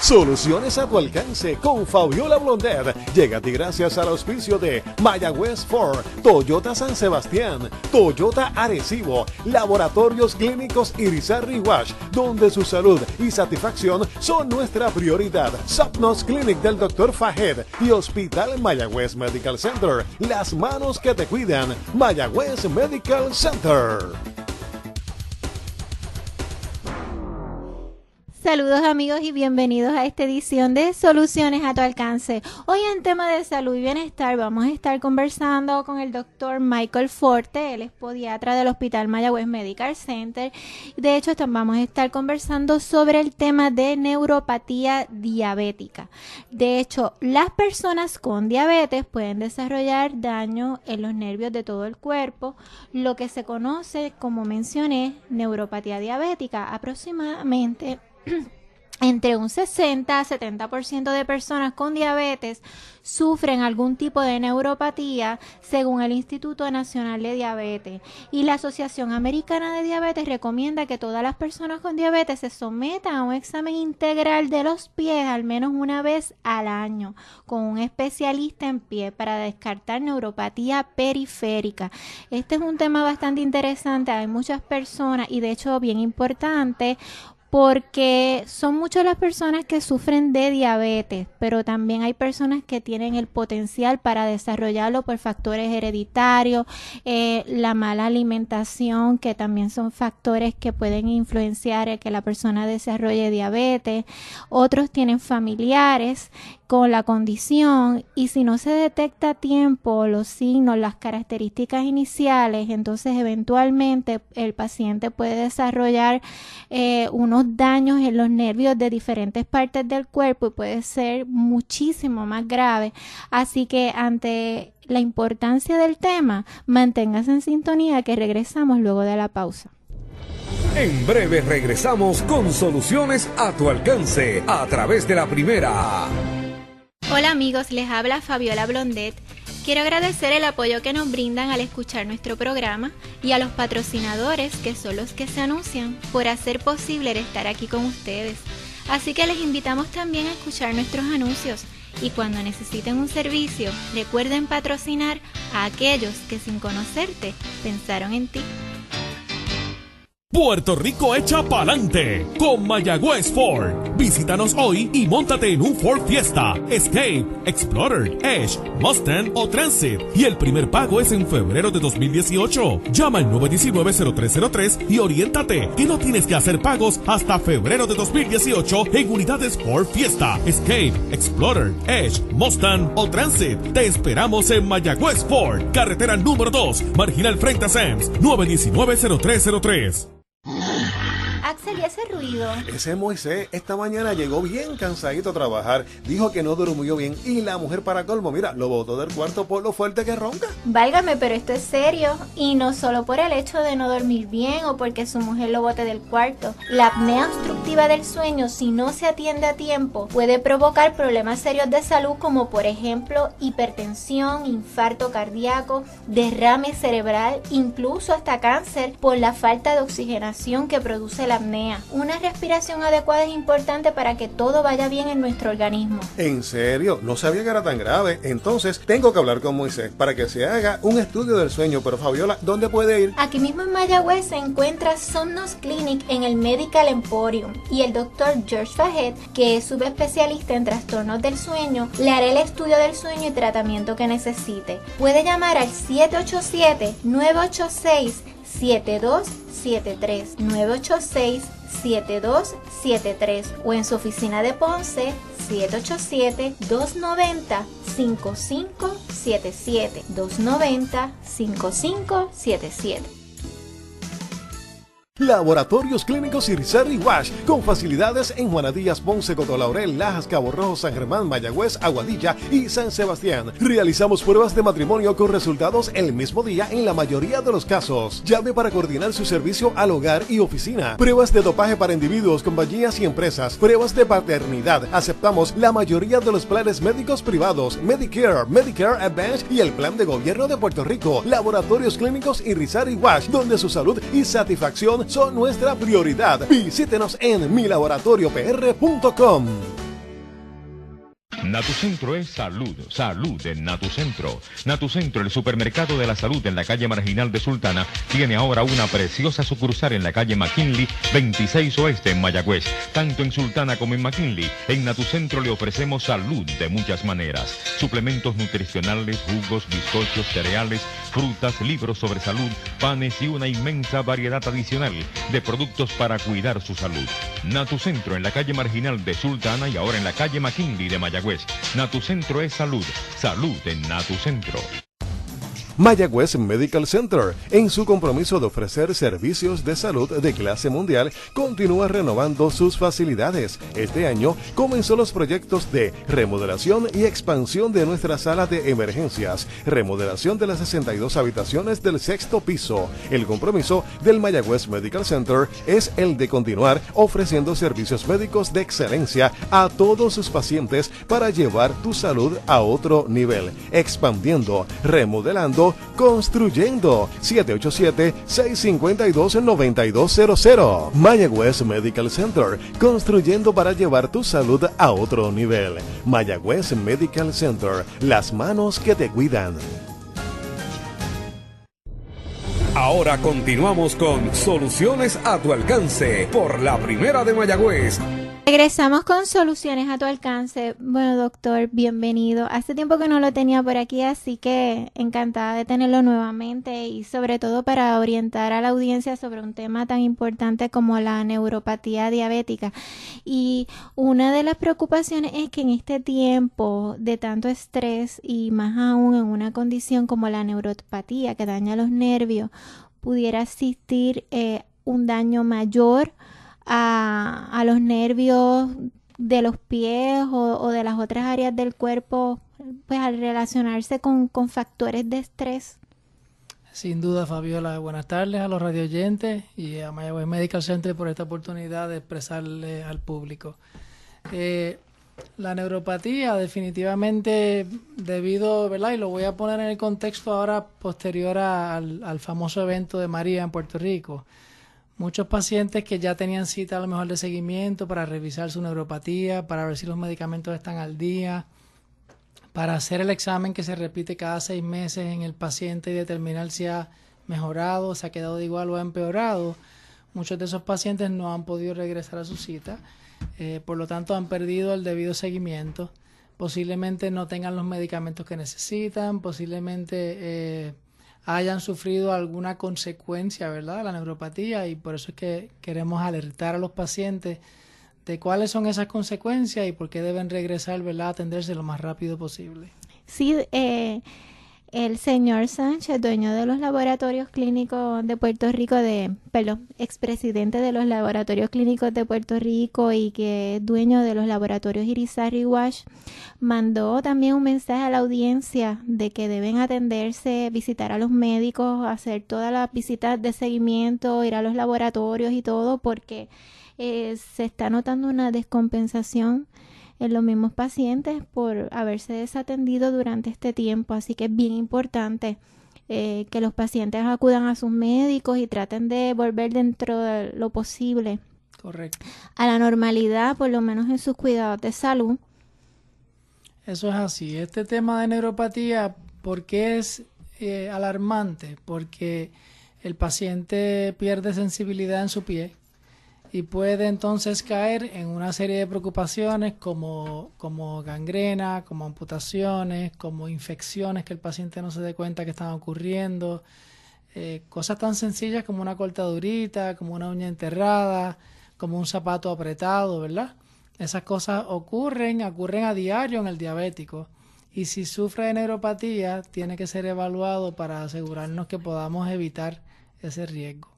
Soluciones a tu alcance con Fabiola Blondet. Llega a ti gracias al auspicio de Mayagüez Ford, Toyota San Sebastián, Toyota Arecibo, Laboratorios Clínicos Irizarry Wash, donde su salud y satisfacción son nuestra prioridad. Sapnos Clinic del Dr. Fahed y Hospital Mayagüez Medical Center. Las manos que te cuidan. Mayagüez Medical Center. Saludos amigos y bienvenidos a esta edición de Soluciones a tu alcance. Hoy en tema de salud y bienestar vamos a estar conversando con el doctor Michael Forte. Él es podiatra del Hospital Mayagüez Medical Center. De hecho, vamos a estar conversando sobre el tema de neuropatía diabética. De hecho, las personas con diabetes pueden desarrollar daño en los nervios de todo el cuerpo, lo que se conoce, como mencioné, neuropatía diabética. Aproximadamente entre un 60 a 70% de personas con diabetes sufren algún tipo de neuropatía, según el Instituto Nacional de Diabetes. Y la Asociación Americana de Diabetes recomienda que todas las personas con diabetes se sometan a un examen integral de los pies al menos una vez al año, con un especialista en pie para descartar neuropatía periférica. Este es un tema bastante interesante. Hay muchas personas, y de hecho bien importante, porque son muchas las personas que sufren de diabetes, pero también hay personas que tienen el potencial para desarrollarlo por factores hereditarios, la mala alimentación, que también son factores que pueden influenciar el que la persona desarrolle diabetes. Otros tienen familiares con la condición, y si no se detecta a tiempo los signos, las características iniciales, entonces eventualmente el paciente puede desarrollar unos daños en los nervios de diferentes partes del cuerpo y puede ser muchísimo más grave. Así que ante la importancia del tema, manténgase en sintonía, que regresamos luego de la pausa. En breve regresamos con soluciones a tu alcance a través de la primera. Hola amigos, les habla Fabiola Blondet. Quiero agradecer el apoyo que nos brindan al escuchar nuestro programa y a los patrocinadores, que son los que se anuncian, por hacer posible estar aquí con ustedes. Así que les invitamos también a escuchar nuestros anuncios, y cuando necesiten un servicio, recuerden patrocinar a aquellos que sin conocerte pensaron en ti. Puerto Rico echa pa'lante con Mayagüez Ford. Visítanos hoy y móntate en un Ford Fiesta, Escape, Explorer, Edge, Mustang o Transit. Y el primer pago es en febrero de 2018. Llama al 919-0303 y oriéntate, que no tienes que hacer pagos hasta febrero de 2018 en unidades Ford Fiesta, Escape, Explorer, Edge, Mustang o Transit. Te esperamos en Mayagüez Ford, carretera número 2, marginal frente a Sam's, 919-0303. Axel, ¿y ese ruido? Ese Moisés esta mañana llegó bien cansadito a trabajar. Dijo que no durmió bien y la mujer, para colmo, mira, lo botó del cuarto por lo fuerte que ronca. Válgame, pero esto es serio, y no solo por el hecho de no dormir bien o porque su mujer lo bote del cuarto. La apnea obstructiva del sueño, si no se atiende a tiempo, puede provocar problemas serios de salud, como por ejemplo hipertensión, infarto cardíaco, derrame cerebral, incluso hasta cáncer, por la falta de oxigenación que produce la apnea. Una respiración adecuada es importante para que todo vaya bien en nuestro organismo. ¿En serio? No sabía que era tan grave. Entonces tengo que hablar con Moisés para que se haga un estudio del sueño. Pero Fabiola, ¿dónde puede ir? Aquí mismo en Mayagüez se encuentra Somnos Clinic en el Medical Emporium, y el doctor George Fahed, que es subespecialista en trastornos del sueño, le hará el estudio del sueño y tratamiento que necesite. Puede llamar al 787-986-7273, 986-7273, o en su oficina de Ponce, 787-290-5577, 290-5577. Laboratorios Clínicos Irizarry Wash, con facilidades en Juana Díaz, Ponce, Coto Laurel, Lajas, Cabo Rojo, San Germán, Mayagüez, Aguadilla y San Sebastián. Realizamos pruebas de matrimonio con resultados el mismo día en la mayoría de los casos. Llame para coordinar su servicio al hogar y oficina. Pruebas de dopaje para individuos, compañías y empresas. Pruebas de paternidad. Aceptamos la mayoría de los planes médicos privados, Medicare, Medicare Advantage y el plan de gobierno de Puerto Rico. Laboratorios Clínicos Irizarry Wash, donde su salud y satisfacción son nuestra prioridad. Visítenos en milaboratoriopr.com. Natucentro es salud, salud en Natucentro. Natucentro, el supermercado de la salud en la calle Marginal de Sultana, tiene ahora una preciosa sucursal en la calle McKinley, 26 Oeste en Mayagüez. Tanto en Sultana como en McKinley, en Natucentro le ofrecemos salud de muchas maneras. Suplementos nutricionales, jugos, bizcochos, cereales, frutas, libros sobre salud, panes y una inmensa variedad adicional de productos para cuidar su salud. Natucentro en la calle Marginal de Sultana y ahora en la calle McKinley de Mayagüez. Natucentro es salud, salud en Natucentro. Mayagüez Medical Center, en su compromiso de ofrecer servicios de salud de clase mundial, continúa renovando sus facilidades. Este año comenzó los proyectos de remodelación y expansión de nuestra sala de emergencias, remodelación de las 62 habitaciones del 6º piso. El compromiso del Mayagüez Medical Center es el de continuar ofreciendo servicios médicos de excelencia a todos sus pacientes para llevar tu salud a otro nivel, expandiendo, remodelando, construyendo. 787-652-9200. Mayagüez Medical Center, construyendo para llevar tu salud a otro nivel. Mayagüez Medical Center, las manos que te cuidan. Ahora continuamos con Soluciones a tu alcance por la Primera de Mayagüez. Regresamos con Soluciones a tu alcance. Bueno, doctor, bienvenido. Hace tiempo que no lo tenía por aquí, así que encantada de tenerlo nuevamente y sobre todo para orientar a la audiencia sobre un tema tan importante como la neuropatía diabética. Y una de las preocupaciones es que en este tiempo de tanto estrés y más aún en una condición como la neuropatía que daña los nervios, pudiera existir un daño mayor a los nervios de los pies o de las otras áreas del cuerpo, pues al relacionarse con factores de estrés. Sin duda, Fabiola. Buenas tardes a los radioyentes y a Mayagüez Medical Center por esta oportunidad de expresarle al público. La neuropatía definitivamente debido, ¿verdad? Y lo voy a poner en el contexto ahora posterior al famoso evento de María en Puerto Rico. Muchos pacientes que ya tenían cita a lo mejor de seguimiento para revisar su neuropatía, para ver si los medicamentos están al día, para hacer el examen que se repite cada 6 meses en el paciente y determinar si ha mejorado, se ha quedado de igual o ha empeorado. Muchos de esos pacientes no han podido regresar a su cita, por lo tanto han perdido el debido seguimiento. Posiblemente no tengan los medicamentos que necesitan, posiblemente hayan sufrido alguna consecuencia, ¿verdad?, de la neuropatía, y por eso es que queremos alertar a los pacientes de cuáles son esas consecuencias y por qué deben regresar, ¿verdad?, a atenderse lo más rápido posible. Sí, el señor Sánchez, dueño de los laboratorios clínicos de Puerto Rico, expresidente de los laboratorios clínicos de Puerto Rico y que es dueño de los laboratorios Irizarry Wash, mandó también un mensaje a la audiencia de que deben atenderse, visitar a los médicos, hacer todas las visitas de seguimiento, ir a los laboratorios y todo, porque se está notando una descompensación en los mismos pacientes por haberse desatendido durante este tiempo. Así que es bien importante que los pacientes acudan a sus médicos y traten de volver dentro de lo posible a la normalidad, por lo menos en sus cuidados de salud. Eso es así. Este tema de neuropatía, ¿por qué es alarmante? Porque el paciente pierde sensibilidad en su pie y puede entonces caer en una serie de preocupaciones como gangrena, como amputaciones, como infecciones que el paciente no se dé cuenta que están ocurriendo, cosas tan sencillas como una cortadurita, como una uña enterrada, como un zapato apretado, ¿verdad? Esas cosas ocurren a diario en el diabético, y si sufre de neuropatía tiene que ser evaluado para asegurarnos que podamos evitar ese riesgo.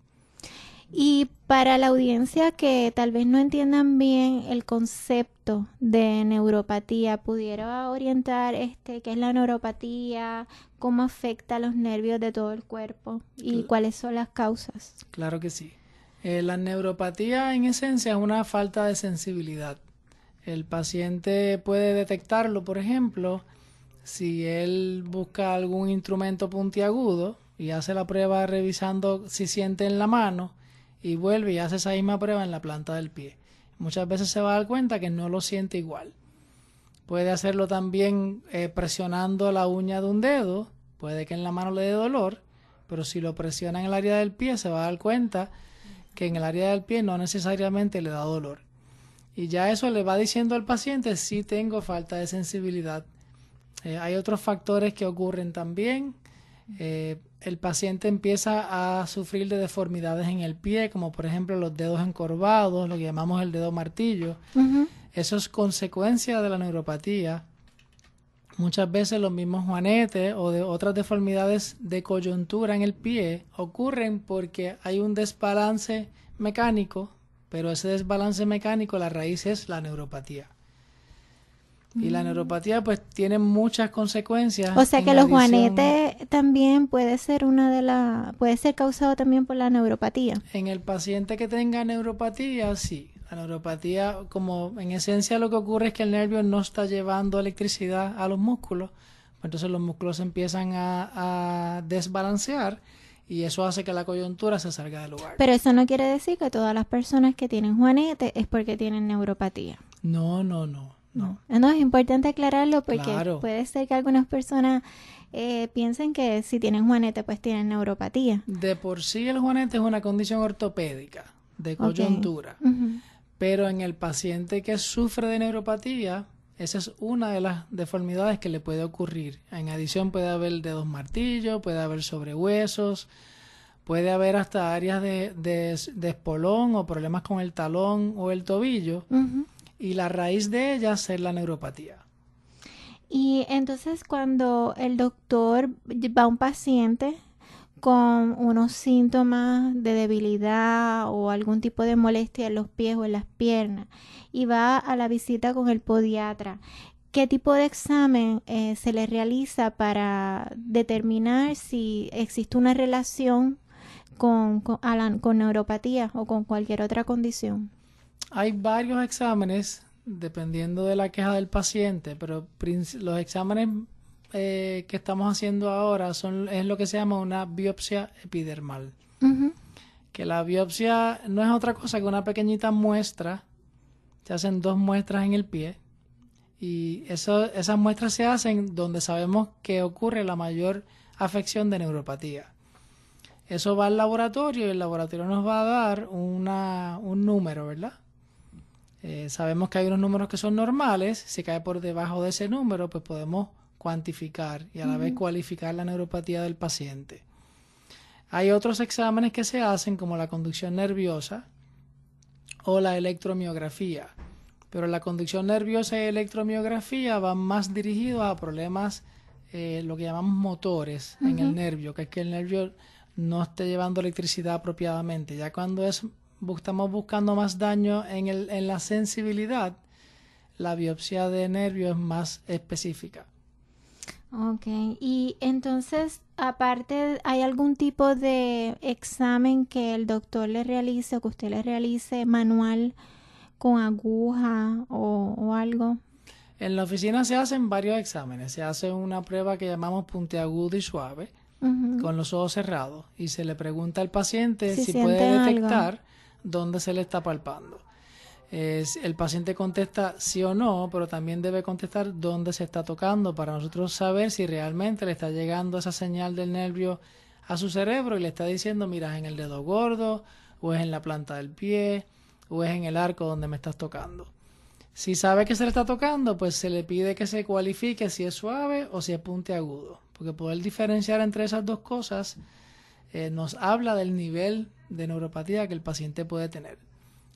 Y para la audiencia que tal vez no entiendan bien el concepto de neuropatía, ¿pudiera orientar qué es la neuropatía, cómo afecta a los nervios de todo el cuerpo y cuáles son las causas? Claro que sí. La neuropatía en esencia es una falta de sensibilidad. El paciente puede detectarlo, por ejemplo, si él busca algún instrumento puntiagudo y hace la prueba revisando si siente en la mano, y vuelve y hace esa misma prueba en la planta del pie. Muchas veces se va a dar cuenta que no lo siente igual. Puede hacerlo también presionando la uña de un dedo. Puede que en la mano le dé dolor, pero si lo presiona en el área del pie se va a dar cuenta que en el área del pie no necesariamente le da dolor. Y ya eso le va diciendo al paciente si tengo falta de sensibilidad. Hay otros factores que ocurren también. El paciente empieza a sufrir de deformidades en el pie, como por ejemplo los dedos encorvados, lo que llamamos el dedo martillo. Eso es consecuencia de la neuropatía. Muchas veces los mismos juanetes o de otras deformidades de coyuntura en el pie ocurren porque hay un desbalance mecánico, pero ese desbalance mecánico, la raíz es la neuropatía. Y la neuropatía pues tiene muchas consecuencias. O sea que los juanetes también puede ser puede ser causado también por la neuropatía. En el paciente que tenga neuropatía, sí. La neuropatía, como en esencia lo que ocurre es que el nervio no está llevando electricidad a los músculos, entonces los músculos se empiezan a desbalancear y eso hace que la coyuntura se salga del lugar. Pero eso no quiere decir que todas las personas que tienen juanete es porque tienen neuropatía. No. No, es importante aclararlo porque puede ser que algunas personas piensen que si tienen juanete pues tienen neuropatía. De por sí el juanete es una condición ortopédica de coyuntura. Pero en el paciente que sufre de neuropatía, esa es una de las deformidades que le puede ocurrir. En adición puede haber dedos martillo, puede haber sobrehuesos, puede haber hasta áreas de espolón o problemas con el talón o el tobillo. Y la raíz de ellas es la neuropatía. Y entonces cuando el doctor va a un paciente con unos síntomas de debilidad o algún tipo de molestia en los pies o en las piernas y va a la visita con el podiatra, ¿qué tipo de examen se le realiza para determinar si existe una relación con neuropatía o con cualquier otra condición? Hay varios exámenes dependiendo de la queja del paciente, pero los exámenes que estamos haciendo ahora es lo que se llama una biopsia epidermal. Que la biopsia no es otra cosa que una pequeñita muestra. Se hacen 2 muestras en el pie y esas muestras se hacen donde sabemos que ocurre la mayor afección de neuropatía. Eso va al laboratorio y el laboratorio nos va a dar un número, ¿verdad? Sabemos que hay unos números que son normales. Si cae por debajo de ese número, pues podemos cuantificar y a la vez cualificar la neuropatía del paciente. Hay otros exámenes que se hacen como la conducción nerviosa o la electromiografía, pero la conducción nerviosa y electromiografía van más dirigidos a problemas lo que llamamos motores en el nervio, que es que el nervio no esté llevando electricidad apropiadamente. Ya cuando estamos buscando más daño en la sensibilidad, la biopsia de nervio es más específica. Ok, y entonces, aparte, ¿hay algún tipo de examen que el doctor le realice o que usted le realice manual con aguja o algo? En la oficina se hacen varios exámenes. Se hace una prueba que llamamos puntiagudo y suave, con los ojos cerrados, y se le pregunta al paciente si puede detectar dónde se le está palpando. El paciente contesta sí o no, pero también debe contestar dónde se está tocando para nosotros saber si realmente le está llegando esa señal del nervio a su cerebro y le está diciendo, mira, es en el dedo gordo, o es en la planta del pie, o es en el arco donde me estás tocando. Si sabe que se le está tocando, pues se le pide que se cualifique si es suave o si es puntiagudo, porque poder diferenciar entre esas dos cosas nos habla del nivel de neuropatía que el paciente puede tener.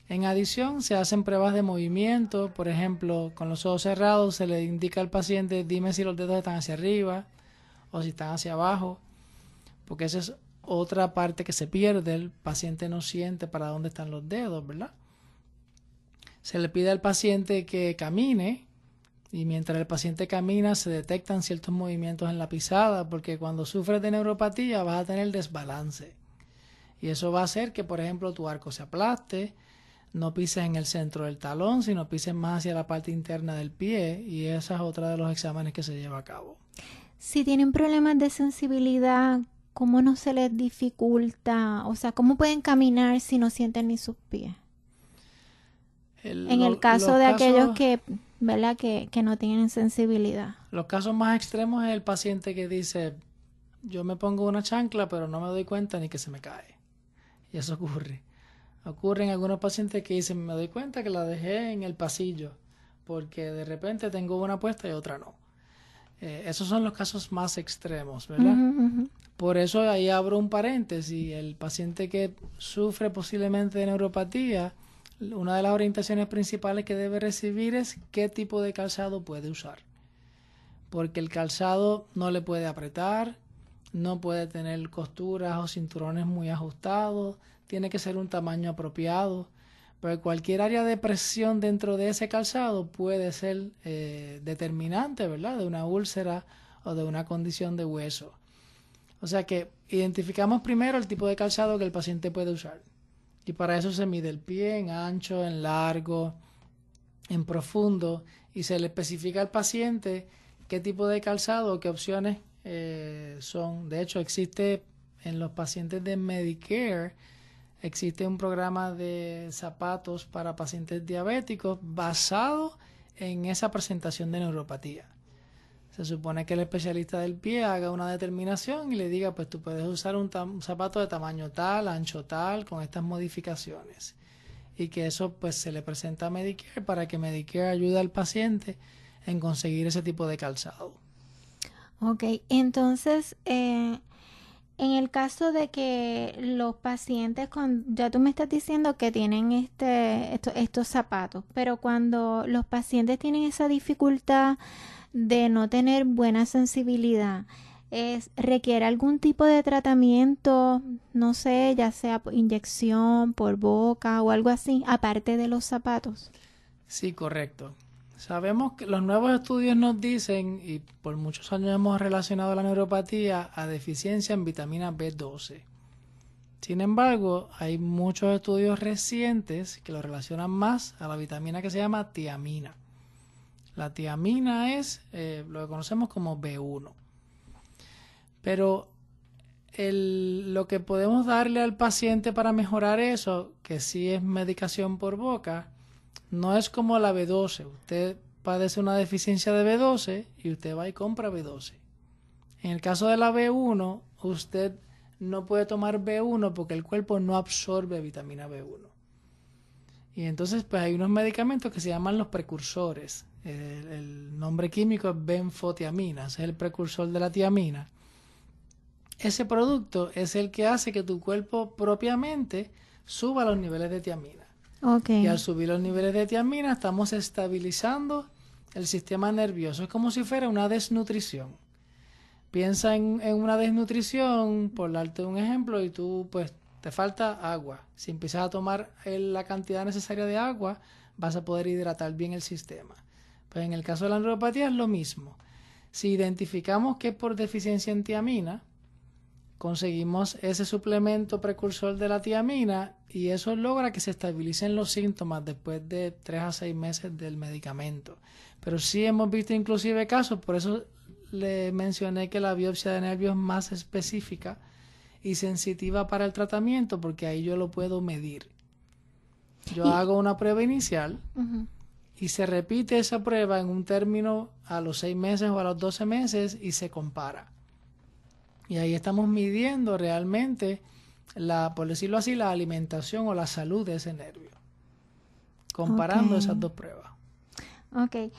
En adición, se hacen pruebas de movimiento. Por ejemplo, con los ojos cerrados se le indica al paciente, dime si los dedos están hacia arriba o si están hacia abajo, porque esa es otra parte que se pierde. El paciente no siente para dónde están los dedos, ¿verdad? Se le pide al paciente que camine y mientras el paciente camina se detectan ciertos movimientos en la pisada, porque cuando sufres de neuropatía vas a tener desbalance. Y eso va a hacer que, por ejemplo, tu arco se aplaste, no pises en el centro del talón, sino pises más hacia la parte interna del pie, y esa es otra de los exámenes que se lleva a cabo. Si tienen problemas de sensibilidad, ¿cómo no se les dificulta? O sea, ¿cómo pueden caminar si no sienten ni sus pies? En el caso de aquellos que ¿verdad? Que no tienen sensibilidad. Los casos más extremos es el paciente que dice, yo me pongo una chancla pero no me doy cuenta ni que se me cae. Y eso ocurre. Ocurren algunos pacientes que dicen, me doy cuenta que la dejé en el pasillo porque de repente tengo una puesta y otra no. Esos son los casos más extremos, ¿verdad? Por eso ahí abro un paréntesis. El paciente que sufre posiblemente de neuropatía, una de las orientaciones principales que debe recibir es qué tipo de calzado puede usar. Porque el calzado no le puede apretar, no puede tener costuras o cinturones muy ajustados, tiene que ser un tamaño apropiado. Pero cualquier área de presión dentro de ese calzado puede ser determinante, ¿verdad? De una úlcera o de una condición de hueso. O sea que identificamos primero el tipo de calzado que el paciente puede usar. Y para eso se mide el pie en ancho, en largo, en profundo, y se le especifica al paciente qué tipo de calzado o qué opciones son. De hecho, existe en los pacientes de Medicare, existe un programa de zapatos para pacientes diabéticos basado en esa presentación de neuropatía. Se supone que el especialista del pie haga una determinación y le diga, pues tú puedes usar un zapato de tamaño tal, ancho tal, con estas modificaciones. Y que eso pues se le presenta a Medicare para que Medicare ayude al paciente en conseguir ese tipo de calzado. Ok, entonces, en el caso de que los pacientes, ya tú me estás diciendo que tienen estos zapatos, pero cuando los pacientes tienen esa dificultad de no tener buena sensibilidad, ¿requiere algún tipo de tratamiento, no sé, ya sea por inyección, por boca o algo así, aparte de los zapatos? Sí, correcto. Sabemos que los nuevos estudios nos dicen, y por muchos años hemos relacionado la neuropatía a deficiencia en vitamina B12. Sin embargo, hay muchos estudios recientes que lo relacionan más a la vitamina que se llama tiamina. La tiamina es lo que conocemos como B1. Pero lo que podemos darle al paciente para mejorar eso, que sí es medicación por boca, no es como la B12. Usted padece una deficiencia de B12 y usted va y compra B12. En el caso de la B1, usted no puede tomar B1 porque el cuerpo no absorbe vitamina B1. Y entonces pues hay unos medicamentos que se llaman los precursores. El nombre químico es benfotiamina, es el precursor de la tiamina. Ese producto es el que hace que tu cuerpo propiamente suba los niveles de tiamina. Okay. Y al subir los niveles de tiamina estamos estabilizando el sistema nervioso. Es como si fuera una desnutrición. Piensa en una desnutrición, por darte un ejemplo, y tú pues te falta agua. Si empiezas a tomar la cantidad necesaria de agua, vas a poder hidratar bien el sistema. Pues en el caso de la neuropatía es lo mismo. Si identificamos que es por deficiencia en tiamina, conseguimos ese suplemento precursor de la tiamina y eso logra que se estabilicen los síntomas después de 3 a 6 meses del medicamento. Pero sí hemos visto inclusive casos, por eso le mencioné que la biopsia de nervios es más específica y sensitiva para el tratamiento porque ahí yo lo puedo medir. Yo hago una prueba inicial y se repite esa prueba en un término a los 6 meses o a los 12 meses y se compara. Y ahí estamos midiendo realmente, por decirlo así, la alimentación o la salud de ese nervio. Comparando esas dos pruebas. Ok.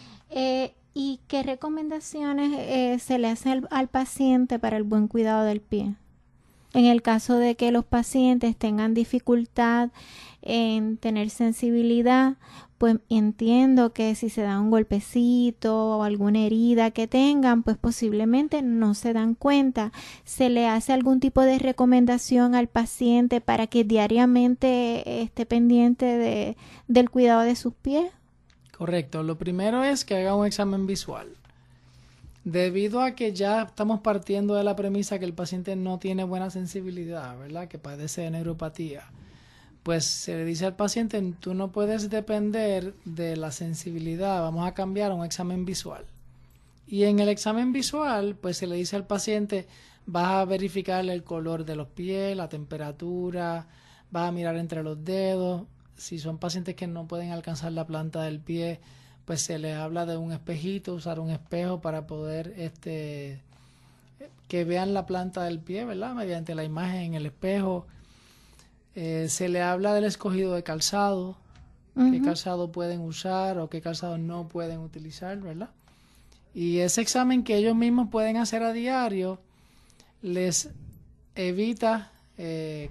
¿Y qué recomendaciones se le hacen al paciente para el buen cuidado del pie? En el caso de que los pacientes tengan dificultad en tener sensibilidad, pues entiendo que si se da un golpecito o alguna herida que tengan, pues posiblemente no se dan cuenta. ¿Se le hace algún tipo de recomendación al paciente para que diariamente esté pendiente del cuidado de sus pies? Correcto. Lo primero es que haga un examen visual. Debido a que ya estamos partiendo de la premisa que el paciente no tiene buena sensibilidad, ¿verdad? Que padece de neuropatía. Pues se le dice al paciente, tú no puedes depender de la sensibilidad, vamos a cambiar a un examen visual. Y en el examen visual, pues se le dice al paciente, vas a verificar el color de los pies, la temperatura, vas a mirar entre los dedos. Si son pacientes que no pueden alcanzar la planta del pie, pues se les habla de un espejito, usar un espejo para poder que vean la planta del pie, ¿verdad? Mediante la imagen en el espejo. Se le habla del escogido de calzado, qué calzado pueden usar o qué calzado no pueden utilizar, ¿verdad? Y ese examen que ellos mismos pueden hacer a diario les evita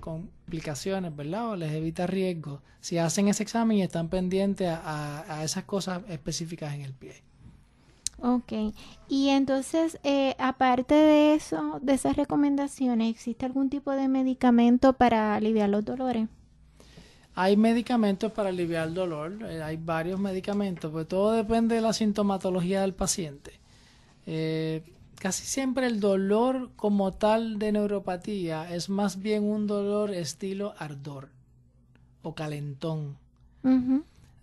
complicaciones, ¿verdad? O les evita riesgos si hacen ese examen y están pendientes a esas cosas específicas en el pie. Ok, y entonces, aparte de eso, de esas recomendaciones, ¿existe algún tipo de medicamento para aliviar los dolores? Hay medicamentos para aliviar el dolor, hay varios medicamentos, pues todo depende de la sintomatología del paciente. Casi siempre el dolor como tal de neuropatía es más bien un dolor estilo ardor o calentón.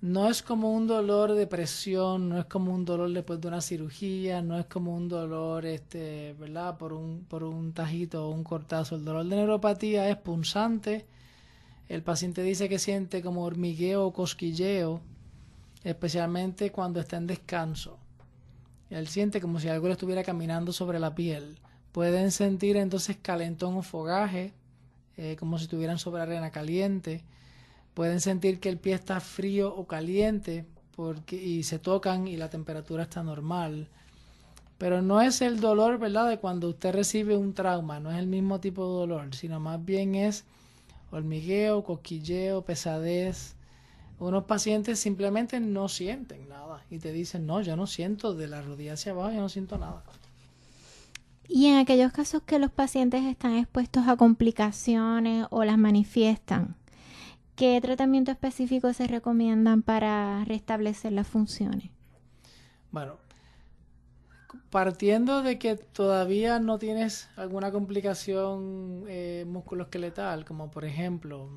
No es como un dolor de presión, no es como un dolor después de una cirugía, no es como un dolor, ¿verdad? Por un tajito o un cortazo. El dolor de neuropatía es punzante. El paciente dice que siente como hormigueo o cosquilleo, especialmente cuando está en descanso. Él siente como si algo le estuviera caminando sobre la piel. Pueden sentir entonces calentón o fogaje, como si estuvieran sobre arena caliente. Pueden sentir que el pie está frío o caliente y se tocan y la temperatura está normal. Pero no es el dolor, ¿verdad?, de cuando usted recibe un trauma, no es el mismo tipo de dolor, sino más bien es hormigueo, cosquilleo, pesadez. Unos pacientes simplemente no sienten nada y te dicen, no, yo no siento de la rodilla hacia abajo, yo no siento nada. Y en aquellos casos que los pacientes están expuestos a complicaciones o las manifiestan, ¿qué tratamiento específico se recomiendan para restablecer las funciones? Bueno, partiendo de que todavía no tienes alguna complicación musculoesqueletal, como por ejemplo,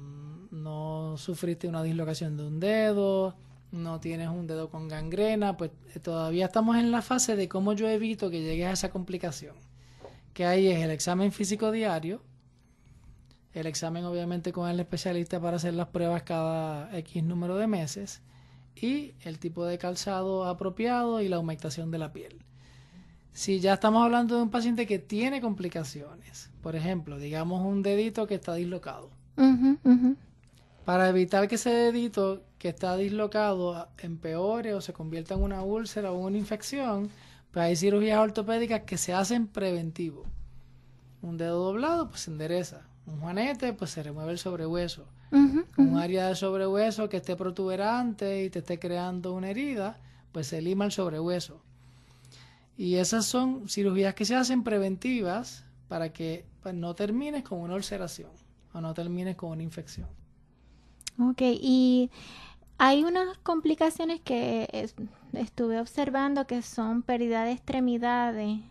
no sufriste una dislocación de un dedo, no tienes un dedo con gangrena, pues todavía estamos en la fase de cómo yo evito que llegues a esa complicación. Que ahí es el examen físico diario, el examen obviamente con el especialista para hacer las pruebas cada X número de meses y el tipo de calzado apropiado y la humectación de la piel. Si ya estamos hablando de un paciente que tiene complicaciones, por ejemplo, digamos un dedito que está dislocado. Para evitar que ese dedito que está dislocado empeore o se convierta en una úlcera o una infección, pues hay cirugías ortopédicas que se hacen preventivo. Un dedo doblado, pues se endereza. Un juanete, pues se remueve el sobrehueso. Un área de sobrehueso que esté protuberante y te esté creando una herida, pues se lima el sobrehueso. Y esas son cirugías que se hacen preventivas para que pues, no termines con una ulceración o no termines con una infección. Ok, y hay unas complicaciones que estuve observando que son pérdida de extremidades,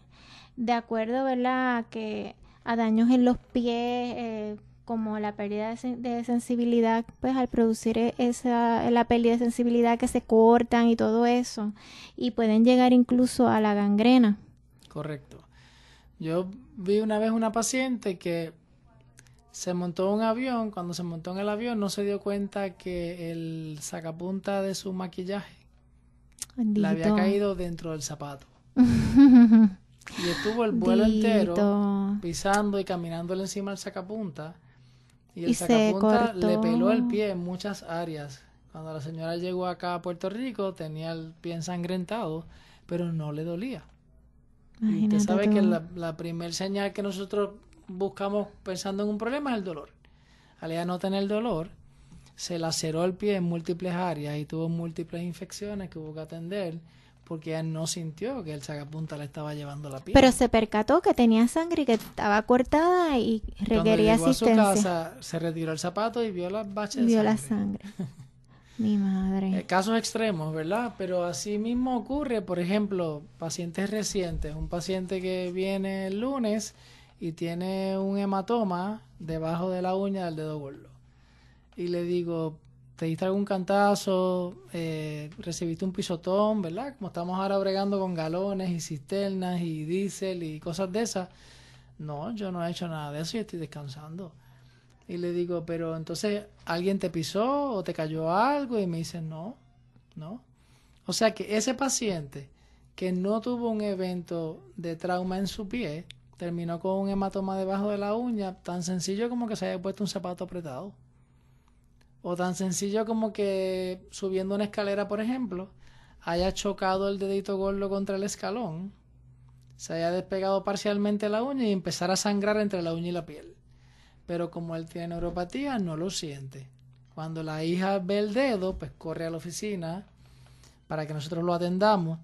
de acuerdo, ¿verdad?, a daños en los pies, como la pérdida de sensibilidad, pues al producir la pérdida de sensibilidad que se cortan y todo eso, y pueden llegar incluso a la gangrena. Correcto. Yo vi una vez una paciente que se montó en un avión, cuando se montó en el avión no se dio cuenta que el sacapunta de su maquillaje le había caído dentro del zapato. Y estuvo el vuelo entero pisando y caminándole encima del sacapunta. Y el sacapunta le peló el pie en muchas áreas. Cuando la señora llegó acá a Puerto Rico, tenía el pie ensangrentado, pero no le dolía. Y usted sabe que la primer señal que nosotros buscamos pensando en un problema es el dolor. Al ella no tener dolor, se laceró el pie en múltiples áreas y tuvo múltiples infecciones que hubo que atender porque ella no sintió que el sacapunta le estaba llevando la piel. Pero se percató que tenía sangre y que estaba cortada y requería asistencia. Cuando llegó a su casa, se retiró el zapato y vio las baches de sangre. Vio la sangre. Mi madre. Casos extremos, ¿verdad? Pero así mismo ocurre, por ejemplo, pacientes recientes. Un paciente que viene el lunes y tiene un hematoma debajo de la uña del dedo gordo. Y le digo, ¿te diste algún cantazo? ¿Recibiste un pisotón? ¿Verdad? Como estamos ahora bregando con galones y cisternas y diésel y cosas de esas. No, yo no he hecho nada de eso y estoy descansando. Y le digo, pero entonces, ¿alguien te pisó o te cayó algo? Y me dice, no. O sea que ese paciente que no tuvo un evento de trauma en su pie, terminó con un hematoma debajo de la uña, tan sencillo como que se haya puesto un zapato apretado. O tan sencillo como que subiendo una escalera, por ejemplo, haya chocado el dedito gordo contra el escalón, se haya despegado parcialmente la uña y empezar a sangrar entre la uña y la piel. Pero como él tiene neuropatía, no lo siente. Cuando la hija ve el dedo, pues corre a la oficina para que nosotros lo atendamos,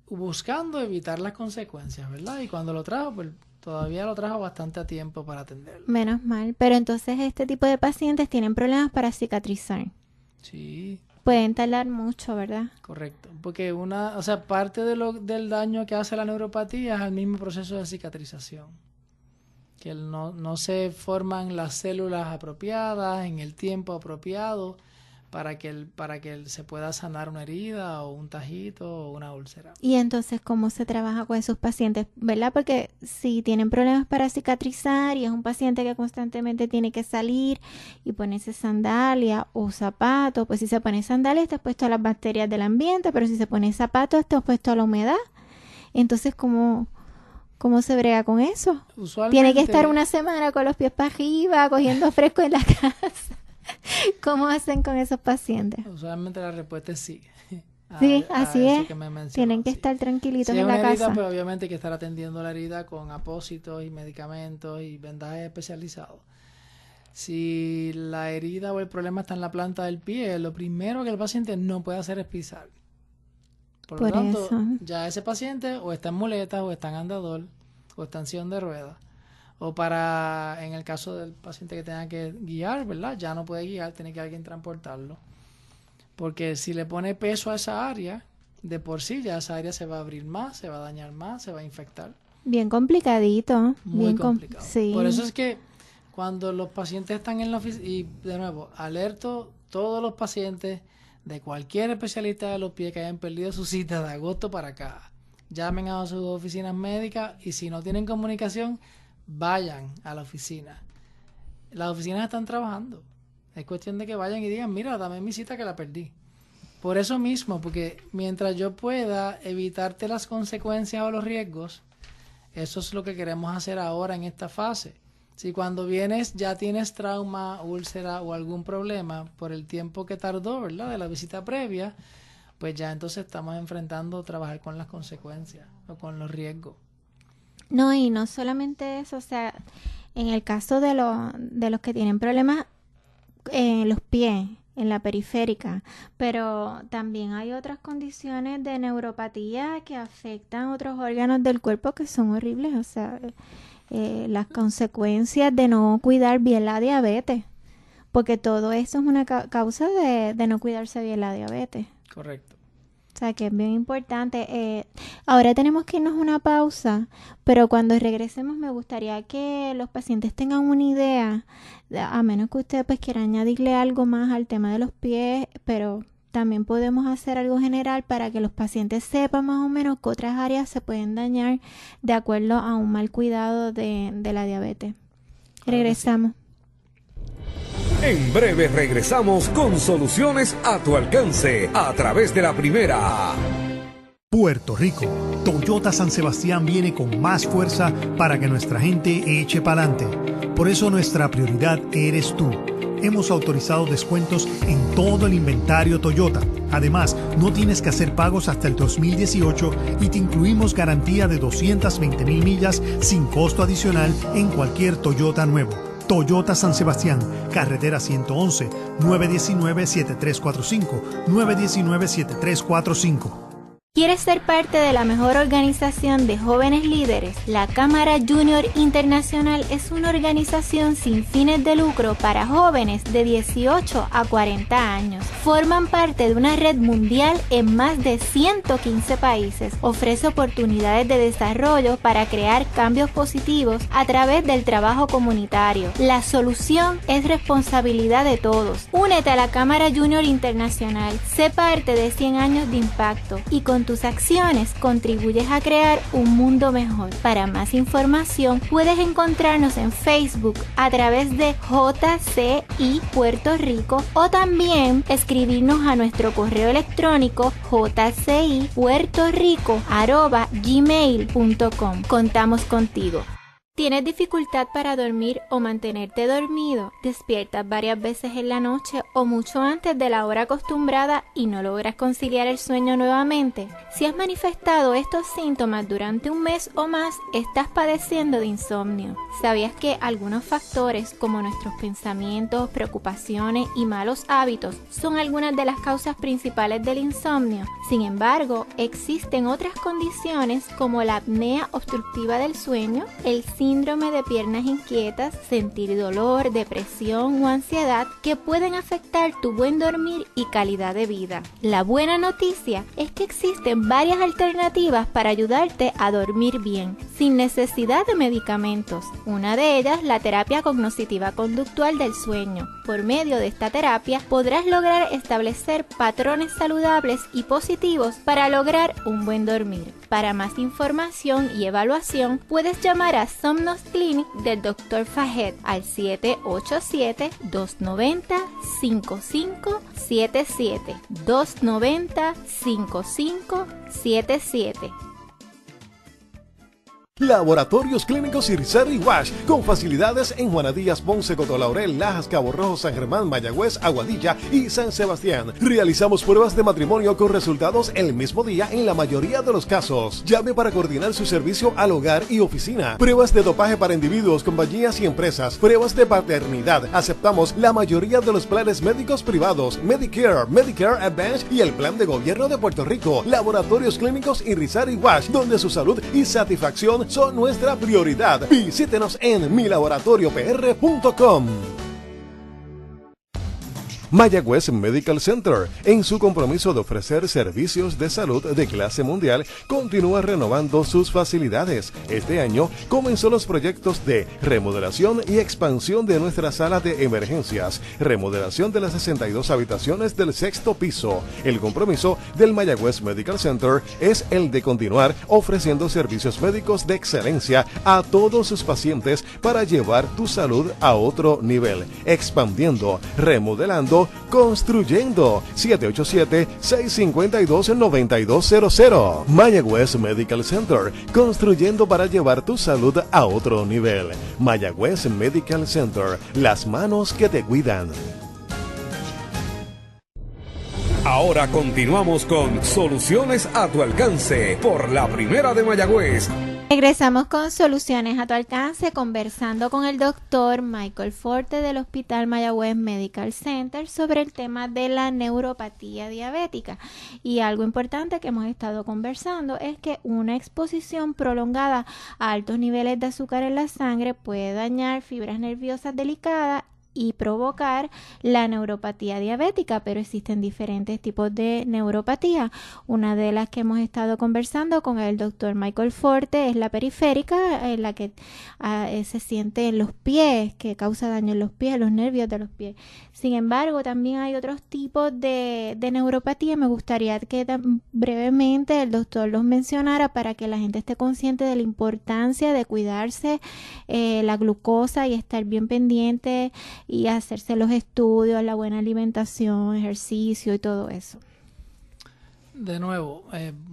buscando evitar las consecuencias, ¿verdad? Y cuando lo trajo, pues todavía lo trajo bastante a tiempo para atenderlo. Menos mal. Pero entonces este tipo de pacientes tienen problemas para cicatrizar. Sí. Pueden tardar mucho, ¿verdad? Correcto. Porque parte del daño que hace la neuropatía es el mismo proceso de cicatrización. Que no se forman las células apropiadas en el tiempo apropiado para que se pueda sanar una herida o un tajito o una úlcera. Y entonces, ¿cómo se trabaja con esos pacientes? ¿Verdad? Porque si tienen problemas para cicatrizar y es un paciente que constantemente tiene que salir y ponerse sandalia o zapatos, pues si se pone sandalia está expuesto a las bacterias del ambiente, pero si se pone zapatos está expuesto a la humedad. Entonces, ¿cómo se brega con eso? Usualmente, tiene que estar una semana con los pies para arriba, cogiendo fresco en la casa. ¿Cómo hacen con esos pacientes? Usualmente la respuesta es sí. Sí, así es. Tienen que sí. estar tranquilitos si en la herida, casa. Pues obviamente hay que estar atendiendo la herida con apósitos y medicamentos y vendajes especializados. Si la herida o el problema está en la planta del pie, lo primero que el paciente no puede hacer es pisar. Por lo tanto, ya ese paciente o está en muletas, o está en andador, o está en sillón de ruedas. O en el caso del paciente que tenga que guiar, ¿verdad? Ya no puede guiar, tiene que alguien transportarlo. Porque si le pone peso a esa área, de por sí ya esa área se va a abrir más, se va a dañar más, se va a infectar. Bien complicadito. Muy complicado. Sí. Por eso es que cuando los pacientes están en la oficina, y de nuevo, alerto todos los pacientes de cualquier especialista de los pies que hayan perdido su cita de agosto para acá, llamen a sus oficinas médicas y si no tienen comunicación, vayan a la oficina. Las oficinas están trabajando. Es cuestión de que vayan y digan, mira, dame mi cita que la perdí. Por eso mismo, porque mientras yo pueda evitarte las consecuencias o los riesgos, eso es lo que queremos hacer ahora en esta fase. Si cuando vienes ya tienes trauma, úlcera o algún problema por el tiempo que tardó, ¿verdad?, de la visita previa, pues ya entonces estamos enfrentando trabajar con las consecuencias o con los riesgos. No, y no solamente eso, o sea, en el caso de los que tienen problemas en los pies, en la periférica, pero también hay otras condiciones de neuropatía que afectan otros órganos del cuerpo que son horribles, o sea, las consecuencias de no cuidar bien la diabetes, porque todo eso es una causa de no cuidarse bien la diabetes. Correcto. O sea, que es bien importante. Ahora tenemos que irnos a una pausa, pero cuando regresemos me gustaría que los pacientes tengan una idea, a menos que usted pues quiera añadirle algo más al tema de los pies, pero también podemos hacer algo general para que los pacientes sepan más o menos que otras áreas se pueden dañar de acuerdo a un mal cuidado de la diabetes. Regresamos. En breve regresamos con soluciones a tu alcance a través de la primera. Puerto Rico, Toyota San Sebastián viene con más fuerza para que nuestra gente eche pa'lante. Por eso nuestra prioridad eres tú. Hemos autorizado descuentos en todo el inventario Toyota. Además, no tienes que hacer pagos hasta el 2018 y te incluimos garantía de 220,000 millas sin costo adicional en cualquier Toyota nuevo. Toyota San Sebastián, carretera 111, 919-7345, 919-7345. ¿Quieres ser parte de la mejor organización de jóvenes líderes? La Cámara Junior Internacional es una organización sin fines de lucro para jóvenes de 18 a 40 años. Forman parte de una red mundial en más de 115 países. Ofrece oportunidades de desarrollo para crear cambios positivos a través del trabajo comunitario. La solución es responsabilidad de todos. Únete a la Cámara Junior Internacional. Sé parte de 100 años de impacto y contribuye Con tus acciones contribuyes a crear un mundo mejor. Para más información puedes encontrarnos en Facebook a través de JCI Puerto Rico o también escribirnos a nuestro correo electrónico jcipuertorico@gmail.com. Contamos contigo. ¿Tienes dificultad para dormir o mantenerte dormido? ¿Despiertas varias veces en la noche o mucho antes de la hora acostumbrada y no logras conciliar el sueño nuevamente? Si has manifestado estos síntomas durante un mes o más, estás padeciendo de insomnio. ¿Sabías que algunos factores como nuestros pensamientos, preocupaciones y malos hábitos son algunas de las causas principales del insomnio? Sin embargo, existen otras condiciones como la apnea obstructiva del sueño, el síndrome de piernas inquietas, sentir dolor, depresión o ansiedad que pueden afectar tu buen dormir y calidad de vida. La buena noticia es que existen varias alternativas para ayudarte a dormir bien, sin necesidad de medicamentos. Una de ellas, la terapia cognitiva conductual del sueño. Por medio de esta terapia podrás lograr establecer patrones saludables y positivos para lograr un buen dormir. Para más información y evaluación, puedes llamar a Somnos Clinic del Dr. Fahed al 787-290-5577. 290-5577. Laboratorios Clínicos Irizarry Wash, con facilidades en Juana Díaz, Ponce, Cotolaurel, Lajas, Cabo Rojo, San Germán, Mayagüez, Aguadilla y San Sebastián. Realizamos pruebas de matrimonio con resultados el mismo día en la mayoría de los casos. Llame para coordinar su servicio al hogar y oficina. Pruebas de dopaje para individuos, compañías y empresas. Pruebas de paternidad. Aceptamos la mayoría de los planes médicos privados, Medicare, Medicare Advantage y el plan de gobierno de Puerto Rico. Laboratorios Clínicos Irizarry Wash, donde su salud y satisfacción son nuestra prioridad. Visítenos en milaboratoriopr.com. Mayagüez Medical Center, en su compromiso de ofrecer servicios de salud de clase mundial, continúa renovando sus facilidades. Este año comenzó los proyectos de remodelación y expansión de nuestra sala de emergencias, remodelación de las 62 habitaciones del 6º piso. El compromiso del Mayagüez Medical Center es el de continuar ofreciendo servicios médicos de excelencia a todos sus pacientes para llevar tu salud a otro nivel, expandiendo, remodelando, construyendo. 787-652-9200. Mayagüez Medical Center, construyendo para llevar tu salud a otro nivel. Mayagüez Medical Center, las manos que te cuidan. Ahora continuamos con Soluciones a tu alcance por la Primera de Mayagüez. Regresamos con Soluciones a tu alcance, conversando con el doctor Michael Forte del Hospital Mayagüez Medical Center sobre el tema de la neuropatía diabética. Y algo importante que hemos estado conversando es que una exposición prolongada a altos niveles de azúcar en la sangre puede dañar fibras nerviosas delicadas y provocar la neuropatía diabética, pero existen diferentes tipos de neuropatía. Una de las que hemos estado conversando con el doctor Michael Forte es la periférica, en la que se siente en los pies, que causa daño en los pies, los nervios de los pies. Sin embargo, también hay otros tipos de neuropatía. Me gustaría que brevemente el doctor los mencionara para que la gente esté consciente de la importancia de cuidarse la glucosa y estar bien pendiente y hacerse los estudios, la buena alimentación, ejercicio y todo eso. De nuevo,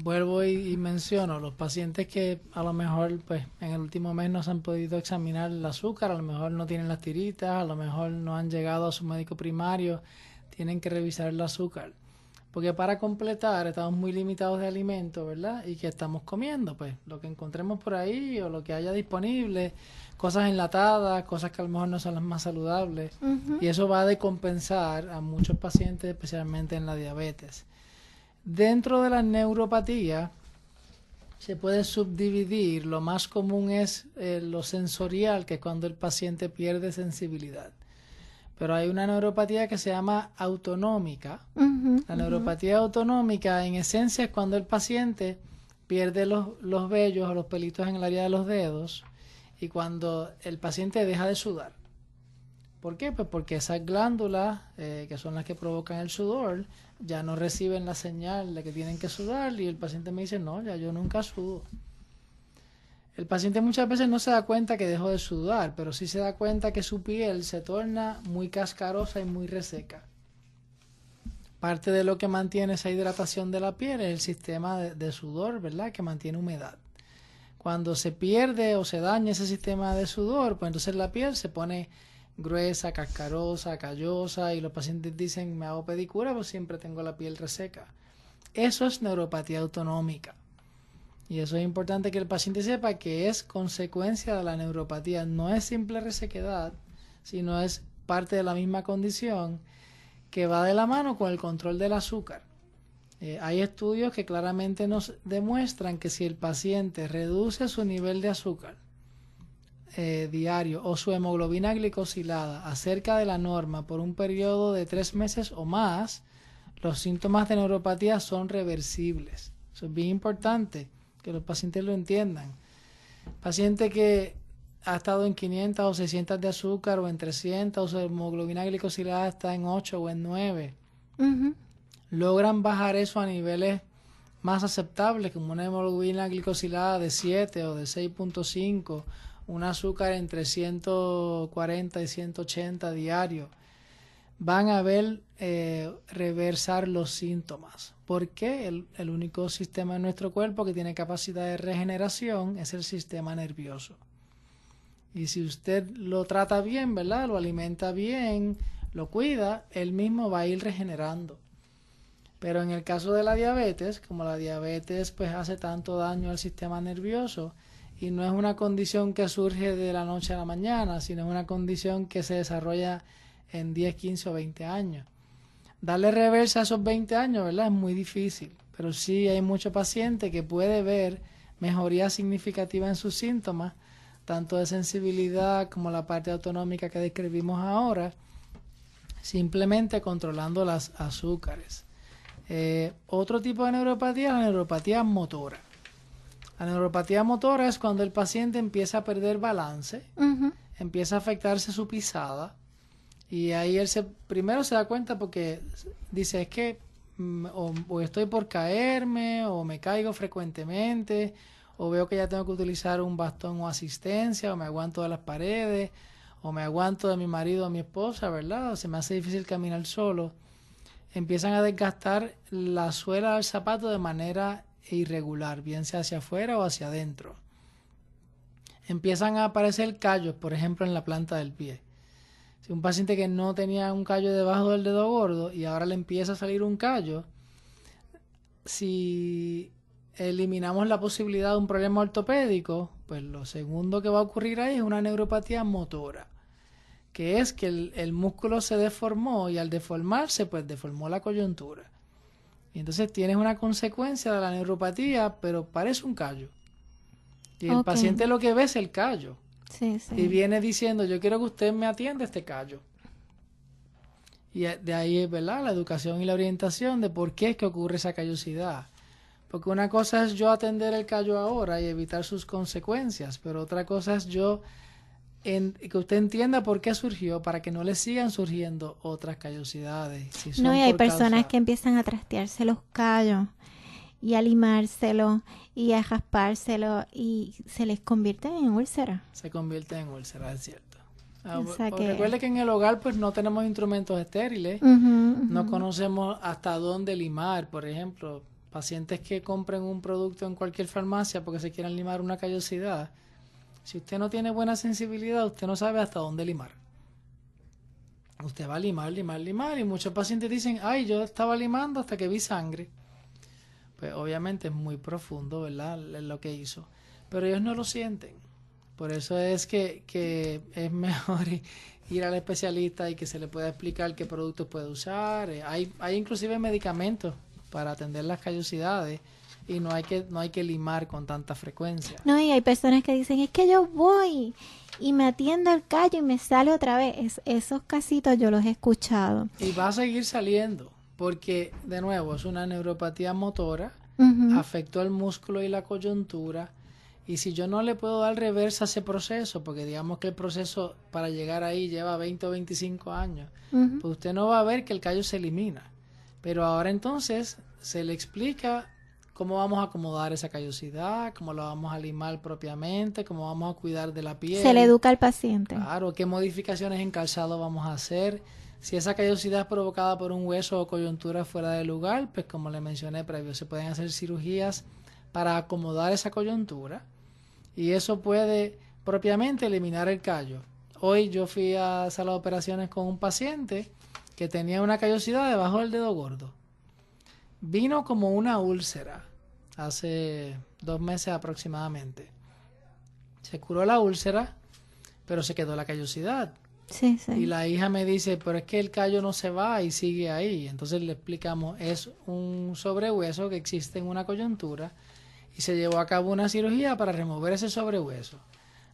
vuelvo y menciono, los pacientes que a lo mejor pues en el último mes no se han podido examinar el azúcar, a lo mejor no tienen las tiritas, a lo mejor no han llegado a su médico primario, tienen que revisar el azúcar. Porque para completar estamos muy limitados de alimentos, ¿verdad? ¿Y qué estamos comiendo? Pues lo que encontremos por ahí o lo que haya disponible, cosas enlatadas, cosas que a lo mejor no son las más saludables. Y eso va a decompensar a muchos pacientes, especialmente en la diabetes. Dentro de la neuropatía se puede subdividir. Lo más común es lo sensorial, que es cuando el paciente pierde sensibilidad. Pero hay una neuropatía que se llama autonómica. La neuropatía autonómica, en esencia, es cuando el paciente pierde los vellos o los pelitos en el área de los dedos y cuando el paciente deja de sudar. ¿Por qué? Pues porque esas glándulas, que son las que provocan el sudor, ya no reciben la señal de que tienen que sudar y el paciente me dice, no, ya yo nunca sudo. El paciente muchas veces no se da cuenta que dejó de sudar, pero sí se da cuenta que su piel se torna muy cascarosa y muy reseca. Parte de lo que mantiene esa hidratación de la piel es el sistema de sudor, ¿verdad? Que mantiene humedad. Cuando se pierde o se daña ese sistema de sudor, pues entonces la piel se pone gruesa, cascarosa, callosa, y los pacientes dicen, me hago pedicura, pues siempre tengo la piel reseca. Eso es neuropatía autonómica. Y eso es importante que el paciente sepa que es consecuencia de la neuropatía. No es simple resequedad, sino es parte de la misma condición que va de la mano con el control del azúcar. Hay estudios que claramente nos demuestran que si el paciente reduce su nivel de azúcar diario o su hemoglobina glicosilada acerca de la norma por un periodo de 3 meses o más, los síntomas de neuropatía son reversibles. Eso es bien importante que los pacientes lo entiendan. Paciente que ha estado en 500 o 600 de azúcar o en 300, o su hemoglobina glicosilada está en 8 o en 9, logran bajar eso a niveles más aceptables, como una hemoglobina glicosilada de 7 o de 6.5, un azúcar entre 140 y 180 diario, van a ver reversar los síntomas. Porque el único sistema en nuestro cuerpo que tiene capacidad de regeneración es el sistema nervioso. Y si usted lo trata bien, ¿verdad? Lo alimenta bien, lo cuida, él mismo va a ir regenerando. Pero en el caso de la diabetes, como la diabetes pues hace tanto daño al sistema nervioso, y no es una condición que surge de la noche a la mañana, sino es una condición que se desarrolla en 10, 15 o 20 años. Darle reversa a esos 20 años, ¿verdad? Es muy difícil, pero sí hay muchos pacientes que puede ver mejoría significativa en sus síntomas, tanto de sensibilidad como la parte autonómica que describimos ahora, simplemente controlando las azúcares. Otro tipo de neuropatía es la neuropatía motora. La neuropatía motora es cuando el paciente empieza a perder balance, empieza a afectarse su pisada, y ahí él primero se da cuenta porque dice, es que o estoy por caerme, o me caigo frecuentemente, o veo que ya tengo que utilizar un bastón o asistencia, o me aguanto de las paredes, o me aguanto de mi marido o mi esposa, ¿verdad? O se me hace difícil caminar solo. Empiezan a desgastar la suela del zapato de manera irregular, bien sea hacia afuera o hacia adentro. Empiezan a aparecer callos, por ejemplo, en la planta del pie. Si un paciente que no tenía un callo debajo del dedo gordo y ahora le empieza a salir un callo, si eliminamos la posibilidad de un problema ortopédico, pues lo segundo que va a ocurrir ahí es una neuropatía motora, que es que el músculo se deformó, y al deformarse, pues deformó la coyuntura. Y entonces tienes una consecuencia de la neuropatía, pero parece un callo. Y el paciente lo que ve es el callo. Sí, sí. Y viene diciendo, yo quiero que usted me atienda este callo. Y de ahí es, ¿verdad?, la educación y la orientación de por qué es que ocurre esa callosidad. Porque una cosa es yo atender el callo ahora y evitar sus consecuencias, pero otra cosa es que usted entienda por qué surgió, para que no le sigan surgiendo otras callosidades. Si son no, y hay personas que empiezan a trastearse los callos y a limárselo y a raspárselo y se les convierte en úlceras. Se convierte en úlceras, es cierto. Recuerde que en el hogar pues no tenemos instrumentos estériles, no conocemos hasta dónde limar. Por ejemplo, pacientes que compren un producto en cualquier farmacia porque se quieran limar una callosidad, si usted no tiene buena sensibilidad, usted no sabe hasta dónde limar. Usted va a limar, y muchos pacientes dicen, ay, yo estaba limando hasta que vi sangre. Pues obviamente es muy profundo, ¿verdad?, lo que hizo. Pero ellos no lo sienten. Por eso es que es mejor ir al especialista y que se le pueda explicar qué productos puede usar. Hay inclusive medicamentos para atender las callosidades, y no hay que limar con tanta frecuencia. No, y hay personas que dicen, es que yo voy y me atiendo el callo y me sale otra vez. Esos casitos yo los he escuchado. Y va a seguir saliendo, porque de nuevo es una neuropatía motora, afectó el músculo y la coyuntura, Y si yo no le puedo dar reversa a ese proceso, porque digamos que el proceso para llegar ahí lleva 20 o 25 años, pues usted no va a ver que el callo se elimina. Pero ahora entonces se le explica cómo vamos a acomodar esa callosidad, cómo la vamos a limar propiamente, cómo vamos a cuidar de la piel. Se le educa al paciente. Claro, qué modificaciones en calzado vamos a hacer. Si esa callosidad es provocada por un hueso o coyuntura fuera de lugar, pues como le mencioné previo, se pueden hacer cirugías para acomodar esa coyuntura y eso puede propiamente eliminar el callo. Hoy yo fui a sala de operaciones con un paciente que tenía una callosidad debajo del dedo gordo. Vino como una úlcera hace 2 meses aproximadamente. Se curó la úlcera, pero se quedó la callosidad. Sí, sí. Y la hija me dice, pero es que el callo no se va y sigue ahí. Entonces le explicamos, es un sobrehueso que existe en una coyuntura y se llevó a cabo una cirugía para remover ese sobrehueso.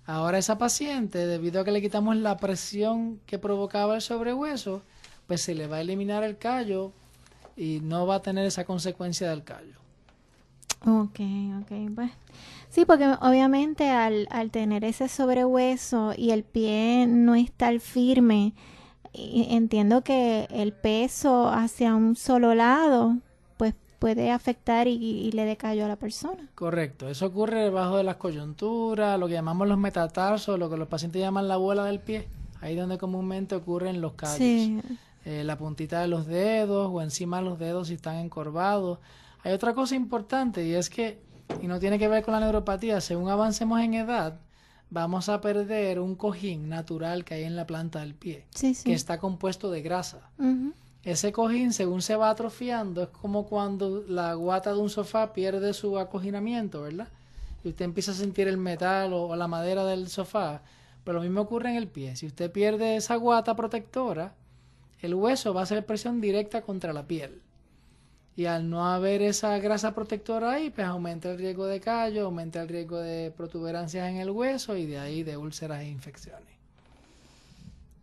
Ahora esa paciente, debido a que le quitamos la presión que provocaba el sobrehueso, pues se le va a eliminar el callo y no va a tener esa consecuencia del callo. Ok, pues sí, porque obviamente al tener ese sobrehueso y el pie no estar firme, entiendo que el peso hacia un solo lado pues puede afectar y le dé callo a la persona. Correcto, eso ocurre debajo de las coyunturas, lo que llamamos los metatarsos, lo que los pacientes llaman la bola del pie, ahí donde comúnmente ocurren los callos. Sí. La puntita de los dedos o encima de los dedos si están encorvados. Hay otra cosa importante y es que, y no tiene que ver con la neuropatía, según avancemos en edad, vamos a perder un cojín natural que hay en la planta del pie, Sí, sí. que está compuesto de grasa. Ujú. Ese cojín, según se va atrofiando, es como cuando la guata de un sofá pierde su acoginamiento, ¿verdad? Y usted empieza a sentir el metal o la madera del sofá, pero lo mismo ocurre en el pie. Si usted pierde esa guata protectora, el hueso va a hacer presión directa contra la piel. Y al no haber esa grasa protectora ahí, pues aumenta el riesgo de callo, aumenta el riesgo de protuberancias en el hueso y de ahí de úlceras e infecciones.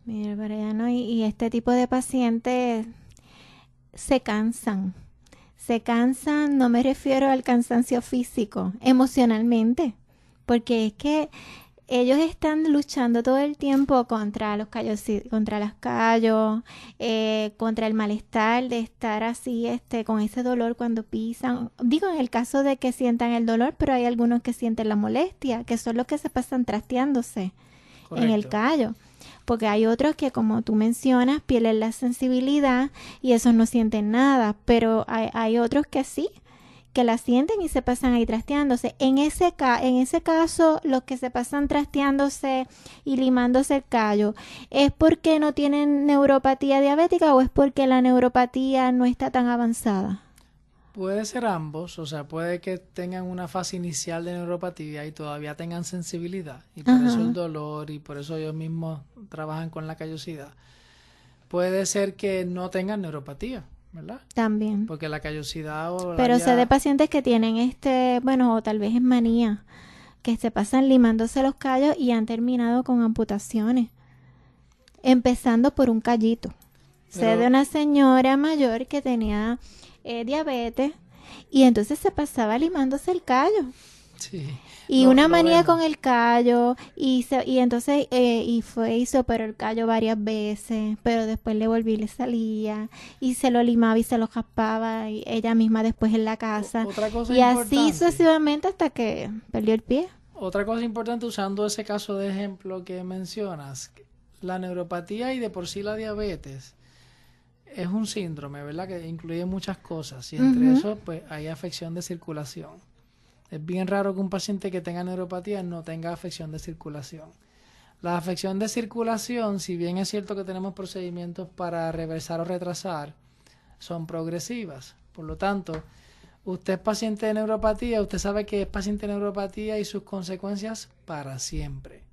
Mira, Mariano, y este tipo de pacientes se cansan. Se cansan, no me refiero al cansancio físico, emocionalmente, porque es que ellos están luchando todo el tiempo contra los callos, contra los callos, contra el malestar de estar así, con ese dolor cuando pisan. Digo, en el caso de que sientan el dolor, pero hay algunos que sienten la molestia, que son los que se pasan trasteándose. Correcto. En el callo. Porque hay otros que, como tú mencionas, pierden la sensibilidad y esos no sienten nada, pero hay otros que sí, que la sienten y se pasan ahí trasteándose. En ese caso, los que se pasan trasteándose y limándose el callo, ¿es porque no tienen neuropatía diabética o es porque la neuropatía no está tan avanzada? Puede ser ambos, o sea, puede que tengan una fase inicial de neuropatía y todavía tengan sensibilidad, y por eso el dolor y por eso ellos mismos trabajan con la callosidad. Puede ser que no tengan neuropatía, ¿verdad? También. Porque la callosidad o pero sé de pacientes que tienen o tal vez es manía, que se pasan limándose los callos y han terminado con amputaciones, empezando por un callito. Sé de una señora mayor que tenía diabetes y entonces se pasaba limándose el callo. Sí. Y una manía con el callo y entonces se operó el callo varias veces, pero después le volví y le salía y se lo limaba y se lo raspaba y ella misma después en la casa. Otra cosa y importante, así sucesivamente hasta que perdió el pie. Otra cosa importante usando ese caso de ejemplo que mencionas, la neuropatía y de por sí la diabetes es un síndrome, ¿verdad? Que incluye muchas cosas y entre eso pues hay afección de circulación. Es bien raro que un paciente que tenga neuropatía no tenga afección de circulación. La afección de circulación, si bien es cierto que tenemos procedimientos para reversar o retrasar, son progresivas. Por lo tanto, usted es paciente de neuropatía, usted sabe que es paciente de neuropatía y sus consecuencias para siempre.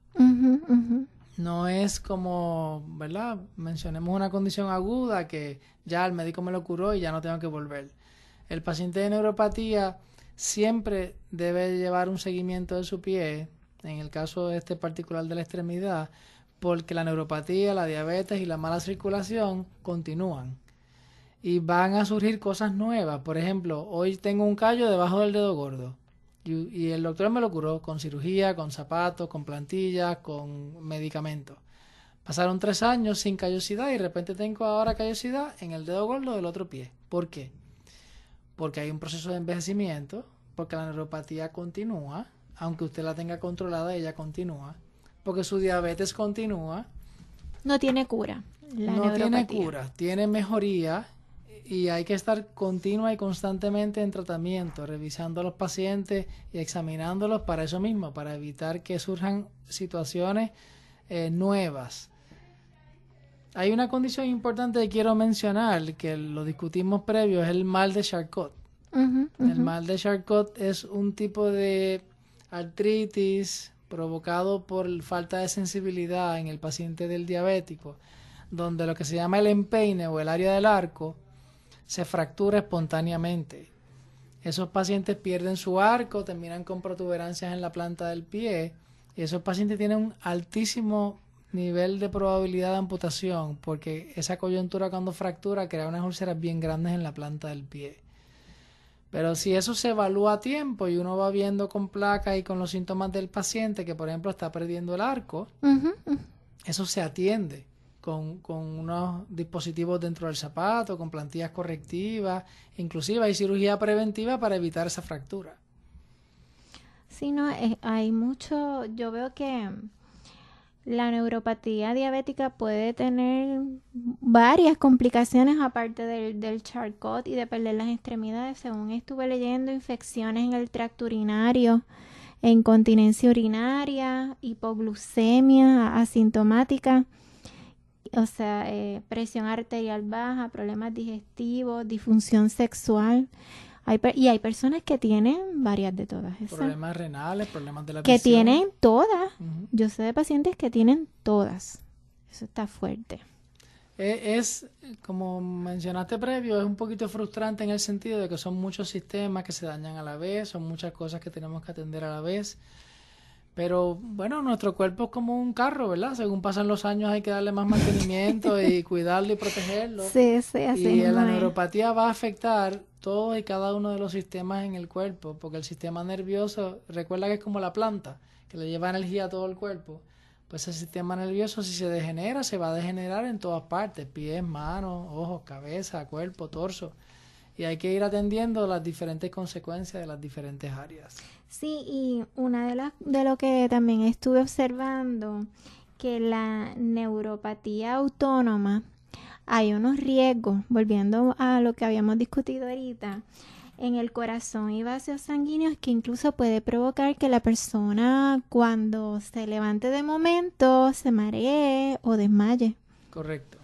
No es como, ¿verdad? Mencionemos una condición aguda que ya el médico me lo curó y ya no tengo que volver. El paciente de neuropatía siempre debe llevar un seguimiento de su pie, en el caso particular de la extremidad, porque la neuropatía, la diabetes y la mala circulación continúan. Y van a surgir cosas nuevas. Por ejemplo, hoy tengo un callo debajo del dedo gordo. Y el doctor me lo curó con cirugía, con zapatos, con plantillas, con medicamentos. Pasaron 3 años sin callosidad y de repente tengo ahora callosidad en el dedo gordo del otro pie. ¿Por qué? Porque hay un proceso de envejecimiento, porque la neuropatía continúa, aunque usted la tenga controlada, ella continúa, porque su diabetes continúa. No tiene cura. No tiene cura, tiene mejoría y hay que estar continua y constantemente en tratamiento, revisando a los pacientes y examinándolos para eso mismo, para evitar que surjan situaciones nuevas. Hay una condición importante que quiero mencionar, que lo discutimos previo, es el mal de Charcot. El mal de Charcot es un tipo de artritis provocado por falta de sensibilidad en el paciente del diabético, donde lo que se llama el empeine o el área del arco se fractura espontáneamente. Esos pacientes pierden su arco, terminan con protuberancias en la planta del pie, y esos pacientes tienen un altísimo nivel de probabilidad de amputación, porque esa coyuntura cuando fractura crea unas úlceras bien grandes en la planta del pie. Pero si eso se evalúa a tiempo y uno va viendo con placa y con los síntomas del paciente que, por ejemplo, está perdiendo el arco, eso se atiende con unos dispositivos dentro del zapato, con plantillas correctivas, inclusive hay cirugía preventiva para evitar esa fractura. Sí, no, hay mucho, yo veo que la neuropatía diabética puede tener varias complicaciones aparte del Charcot y de perder las extremidades. Según estuve leyendo, infecciones en el tracto urinario, incontinencia urinaria, hipoglucemia asintomática, o sea, presión arterial baja, problemas digestivos, disfunción sexual. Hay personas que tienen varias de todas esas. Problemas renales, problemas de la que visión. Tienen todas. Yo sé de pacientes que tienen todas. Eso está fuerte. Es, como mencionaste previo, es un poquito frustrante en el sentido de que son muchos sistemas que se dañan a la vez, son muchas cosas que tenemos que atender a la vez. Pero bueno, nuestro cuerpo es como un carro, ¿verdad? Según pasan los años hay que darle más mantenimiento y cuidarlo y protegerlo. Sí, así y la neuropatía va a afectar todos y cada uno de los sistemas en el cuerpo, porque el sistema nervioso, recuerda que es como la planta, que le lleva energía a todo el cuerpo. Pues el sistema nervioso, si se degenera, se va a degenerar en todas partes, pies, manos, ojos, cabeza, cuerpo, torso. Y hay que ir atendiendo las diferentes consecuencias de las diferentes áreas. Sí, y una de lo que también estuve observando, que la neuropatía autónoma, hay unos riesgos, volviendo a lo que habíamos discutido ahorita, en el corazón y vasos sanguíneos, que incluso puede provocar que la persona cuando se levante de momento se maree o desmaye. Correcto.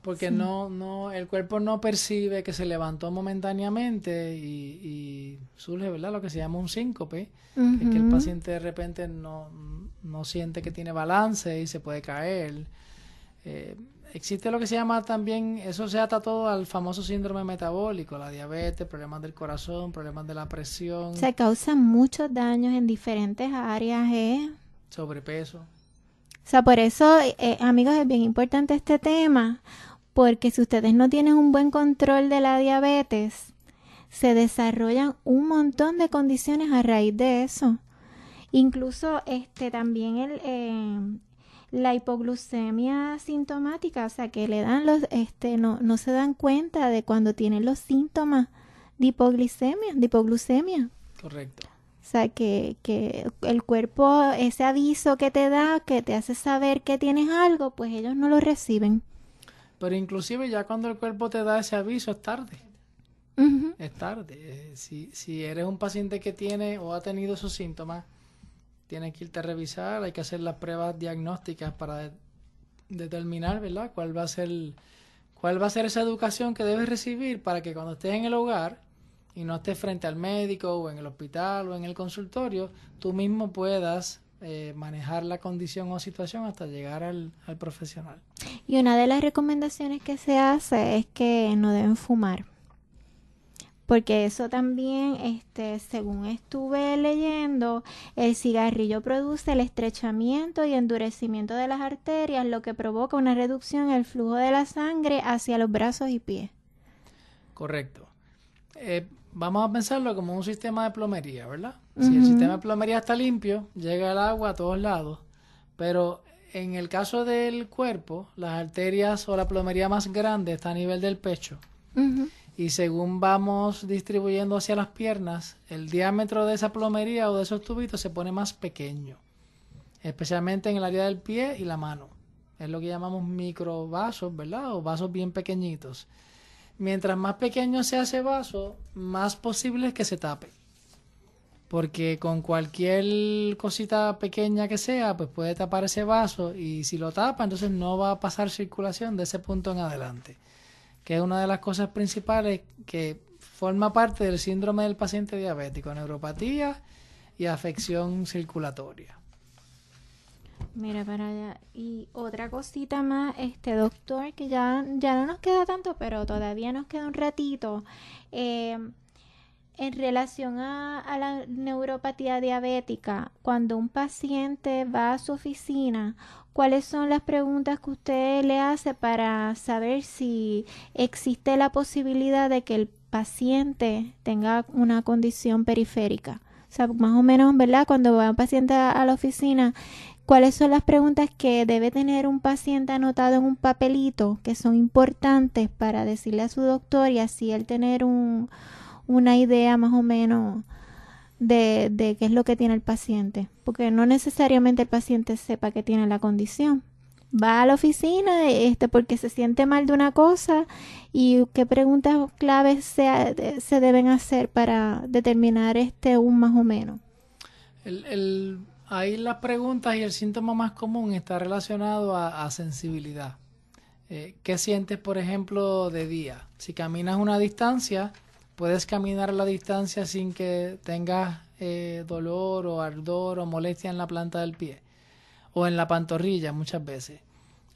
Porque Sí. no, el cuerpo no percibe que se levantó momentáneamente y surge, ¿verdad?, lo que se llama un síncope, que es que el paciente de repente no siente que tiene balance y se puede caer. Existe lo que se llama también, eso se ata todo al famoso síndrome metabólico, la diabetes, problemas del corazón, problemas de la presión. Se causan muchos daños en diferentes áreas, Sobrepeso. O sea, por eso, amigos, es bien importante este tema, porque si ustedes no tienen un buen control de la diabetes, se desarrollan un montón de condiciones a raíz de eso. Incluso también la hipoglucemia sintomática, o sea, que le dan no se dan cuenta de cuando tienen los síntomas de hipoglucemia. Correcto. O sea, que el cuerpo, ese aviso que te da, que te hace saber que tienes algo, pues ellos no lo reciben. Pero inclusive ya cuando el cuerpo te da ese aviso es tarde. Uh-huh. Es tarde. Si eres un paciente que tiene o ha tenido esos síntomas, tienes que irte a revisar, hay que hacer las pruebas diagnósticas para determinar, ¿verdad?, cuál va a ser esa educación que debes recibir para que cuando estés en el hogar y no estés frente al médico o en el hospital o en el consultorio, tú mismo puedas manejar la condición o situación hasta llegar al profesional. Y una de las recomendaciones que se hace es que no deben fumar. Porque eso también, según estuve leyendo, el cigarrillo produce el estrechamiento y endurecimiento de las arterias, lo que provoca una reducción en el flujo de la sangre hacia los brazos y pies. Correcto. Vamos a pensarlo como un sistema de plomería, ¿verdad? Si el sistema de plomería está limpio, llega el agua a todos lados, pero en el caso del cuerpo, las arterias o la plomería más grande está a nivel del pecho. Y según vamos distribuyendo hacia las piernas, el diámetro de esa plomería o de esos tubitos se pone más pequeño, especialmente en el área del pie y la mano. Es lo que llamamos microvasos, ¿verdad? O vasos bien pequeñitos. Mientras más pequeño sea ese vaso, más posible es que se tape. Porque con cualquier cosita pequeña que sea, pues puede tapar ese vaso, y si lo tapa, entonces no va a pasar circulación de ese punto en adelante, que es una de las cosas principales que forma parte del síndrome del paciente diabético: neuropatía y afección circulatoria. Mira para allá. Y otra cosita más, doctor, que ya no nos queda tanto, pero todavía nos queda un ratito. En relación a la neuropatía diabética, cuando un paciente va a su oficina, ¿cuáles son las preguntas que usted le hace para saber si existe la posibilidad de que el paciente tenga una condición periférica? O sea, más o menos, ¿verdad? Cuando va un paciente a la oficina, ¿cuáles son las preguntas que debe tener un paciente anotado en un papelito que son importantes para decirle a su doctor y así él tener una idea más o menos de qué es lo que tiene el paciente? Porque no necesariamente el paciente sepa que tiene la condición. Va a la oficina porque se siente mal de una cosa, y qué preguntas claves se deben hacer para determinar un más o menos. Ahí las preguntas y el síntoma más común está relacionado a sensibilidad. ¿Qué sientes, por ejemplo, de día? Si caminas una distancia, puedes caminar a la distancia sin que tengas dolor o ardor o molestia en la planta del pie o en la pantorrilla. Muchas veces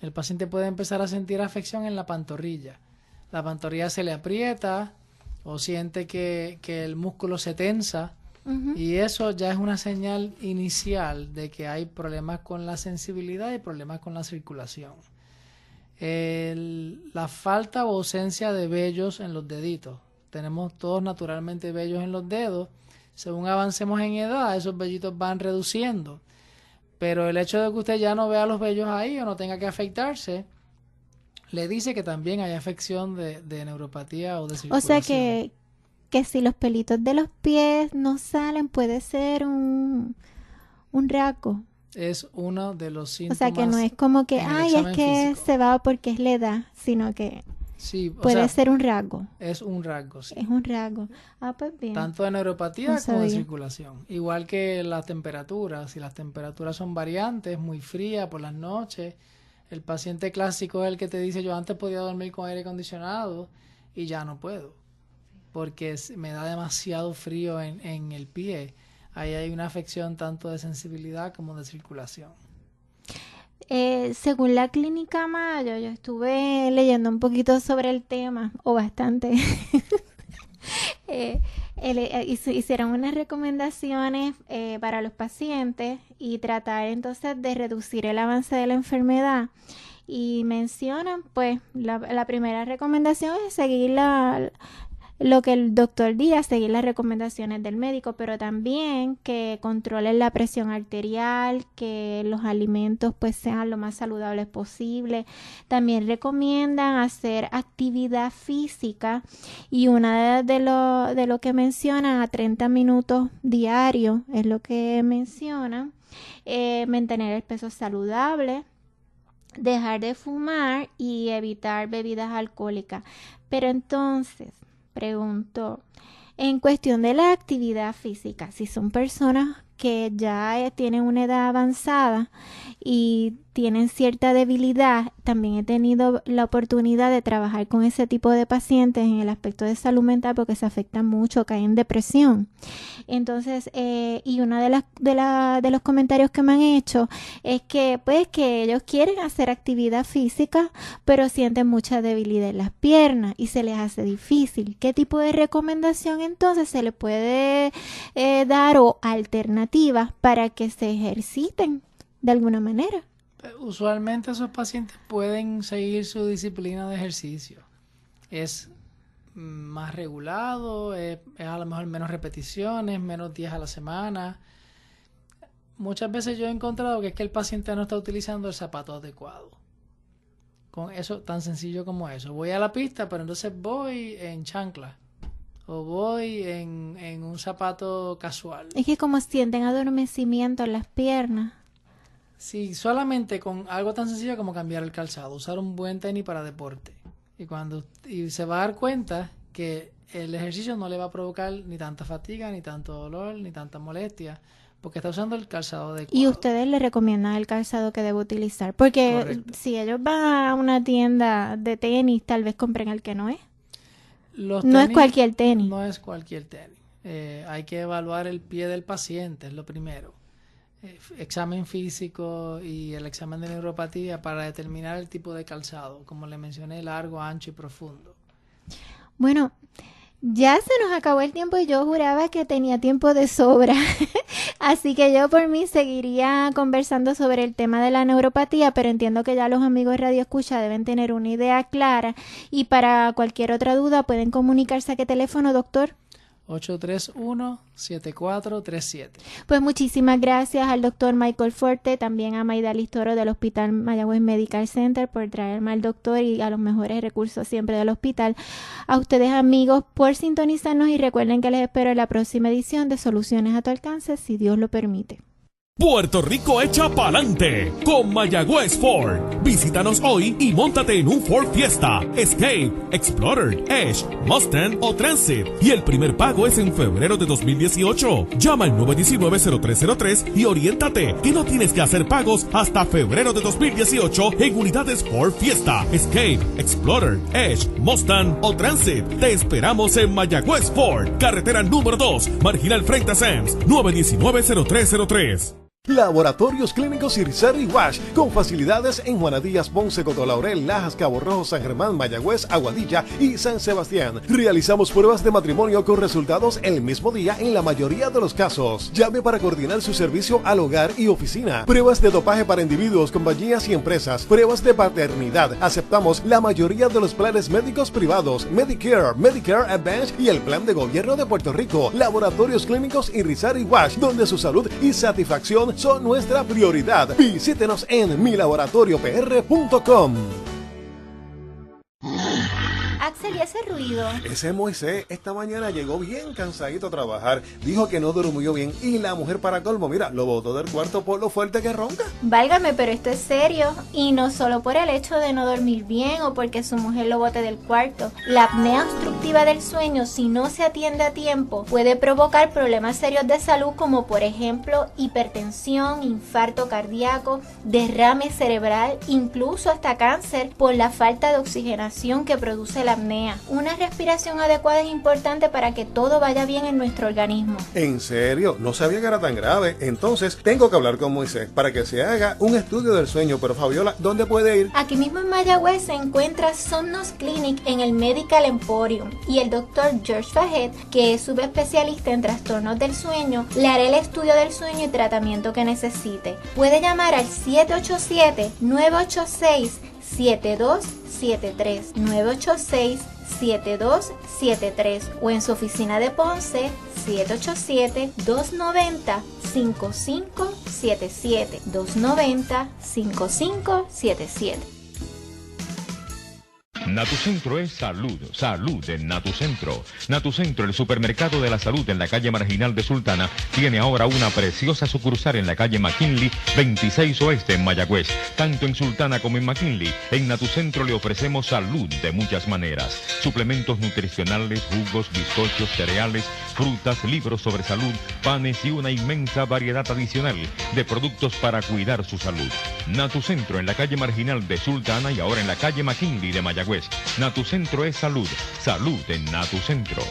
el paciente puede empezar a sentir afección en la pantorrilla. La pantorrilla se le aprieta o siente que el músculo se tensa. Y eso ya es una señal inicial de que hay problemas con la sensibilidad y problemas con la circulación. La falta o ausencia de vellos en los deditos. Tenemos todos naturalmente vellos en los dedos. Según avancemos en edad, esos vellitos van reduciendo. Pero el hecho de que usted ya no vea los vellos ahí o no tenga que afeitarse, le dice que también hay afección de neuropatía o de circulación. O sea que si los pelitos de los pies no salen, puede ser un rasgo. Es uno de los síntomas. O sea que no es como que, es que físico se va porque es la edad, sino que sí, puede ser un rasgo. Es un rasgo, sí. Es un rasgo. Pues bien. Tanto de neuropatía como de circulación. Igual que las temperaturas. Si las temperaturas son variantes, muy frías por las noches, el paciente clásico es el que te dice: yo antes podía dormir con aire acondicionado y ya no puedo, porque me da demasiado frío en el pie. Ahí hay una afección tanto de sensibilidad como de circulación. Según la Clínica Mayo, yo estuve leyendo un poquito sobre el tema, o bastante. Hicieron unas recomendaciones para los pacientes y tratar entonces de reducir el avance de la enfermedad. Y mencionan, pues, la primera recomendación es seguir lo que el doctor diga, seguir las recomendaciones del médico, pero también que controlen la presión arterial, que los alimentos pues sean lo más saludables posible. También recomiendan hacer actividad física, y una de lo que mencionan, a 30 minutos diarios es lo que mencionan. Mantener el peso saludable, dejar de fumar y evitar bebidas alcohólicas. Pero entonces pregunto, en cuestión de la actividad física, si son personas que ya tienen una edad avanzada y tienen cierta debilidad, también he tenido la oportunidad de trabajar con ese tipo de pacientes en el aspecto de salud mental, porque se afectan mucho, caen en depresión. Entonces, y uno de los comentarios que me han hecho es que pues que ellos quieren hacer actividad física, pero sienten mucha debilidad en las piernas y se les hace difícil. ¿Qué tipo de recomendación entonces se les puede dar, o alternativas para que se ejerciten de alguna manera? Usualmente esos pacientes pueden seguir su disciplina de ejercicio. Es más regulado, es a lo mejor menos repeticiones, menos días a la semana. Muchas veces yo he encontrado que es que el paciente no está utilizando el zapato adecuado. Con eso, tan sencillo como eso. Voy a la pista, pero entonces voy en chancla. O voy en un zapato casual. Es que como sienten adormecimiento en las piernas. Sí, solamente con algo tan sencillo como cambiar el calzado. Usar un buen tenis para deporte. Y se va a dar cuenta que el ejercicio no le va a provocar ni tanta fatiga, ni tanto dolor, ni tanta molestia, porque está usando el calzado adecuado. Y ustedes le recomiendan el calzado que debe utilizar, porque Correcto. si ellos van a una tienda de tenis, tal vez compren el que no es. No es cualquier tenis. No es cualquier tenis. Hay que evaluar el pie del paciente, es lo primero. Examen físico y el examen de neuropatía para determinar el tipo de calzado, como le mencioné, largo, ancho y profundo. Bueno, ya se nos acabó el tiempo y yo juraba que tenía tiempo de sobra. Así que yo por mí seguiría conversando sobre el tema de la neuropatía, pero entiendo que ya los amigos de Radio Escucha deben tener una idea clara. Y para cualquier otra duda pueden comunicarse a qué teléfono, doctor. 831-7437. Pues muchísimas gracias al doctor Michael Forte, también a Maida Listoro del Hospital Mayagüez Medical Center por traerme al doctor y a los mejores recursos siempre del hospital. A ustedes amigos por sintonizarnos y recuerden que les espero en la próxima edición de Soluciones a tu alcance, si Dios lo permite. Puerto Rico echa pa'lante con Mayagüez Ford. Visítanos hoy y móntate en un Ford Fiesta, Escape, Explorer, Edge, Mustang o Transit. Y el primer pago es en febrero de 2018. Llama al 919-0303 y oriéntate que no tienes que hacer pagos hasta febrero de 2018 en unidades Ford Fiesta, Escape, Explorer, Edge, Mustang o Transit. Te esperamos en Mayagüez Ford, carretera número 2, marginal frente a Sam's, 919-0303. Laboratorios Clínicos Irizarry Wash, con facilidades en Juana Díaz, Ponce, Coto-Laurel, Lajas, Cabo Rojo, San Germán, Mayagüez, Aguadilla y San Sebastián. Realizamos pruebas de matrimonio con resultados el mismo día en la mayoría de los casos. Llame para coordinar su servicio al hogar y oficina. Pruebas de dopaje para individuos, compañías y empresas. Pruebas de paternidad. Aceptamos la mayoría de los planes médicos privados, Medicare, Medicare Advantage y el plan de gobierno de Puerto Rico. Laboratorios Clínicos Irizarry Wash, donde su salud y satisfacción son nuestra prioridad. Visítenos en milaboratoriopr.com. Axel, ¿y ese ruido? Ese Moisés esta mañana llegó bien cansadito a trabajar. Dijo que no durmió bien y la mujer para colmo, mira, lo botó del cuarto por lo fuerte que ronca. Válgame, pero esto es serio. Y no solo por el hecho de no dormir bien o porque su mujer lo bote del cuarto. La apnea obstructiva del sueño, si no se atiende a tiempo, puede provocar problemas serios de salud como por ejemplo hipertensión, infarto cardíaco, derrame cerebral, incluso hasta cáncer por la falta de oxigenación que produce la apnea. Una respiración adecuada es importante para que todo vaya bien en nuestro organismo. ¿En serio? No sabía que era tan grave. Entonces tengo que hablar con Moisés para que se haga un estudio del sueño. Pero Fabiola, ¿dónde puede ir? Aquí mismo en Mayagüez se encuentra Somnos Clinic en el Medical Emporium y el doctor George Fajet, que es subespecialista en trastornos del sueño, le hará el estudio del sueño y tratamiento que necesite. Puede llamar al 787-986-7273 986-7273 o en su oficina de Ponce 787-290-5577 290-5577. Natucentro es salud, salud en Natucentro. Natucentro, el supermercado de la salud en la calle Marginal de Sultana, tiene ahora una preciosa sucursal en la calle McKinley, 26 Oeste en Mayagüez. Tanto en Sultana como en McKinley, en Natucentro le ofrecemos salud de muchas maneras. Suplementos nutricionales, jugos, bizcochos, cereales, frutas, libros sobre salud, panes y una inmensa variedad adicional de productos para cuidar su salud. Natucentro en la calle Marginal de Sultana y ahora en la calle McKinley de Mayagüez. Natucentro es salud, salud en Natucentro.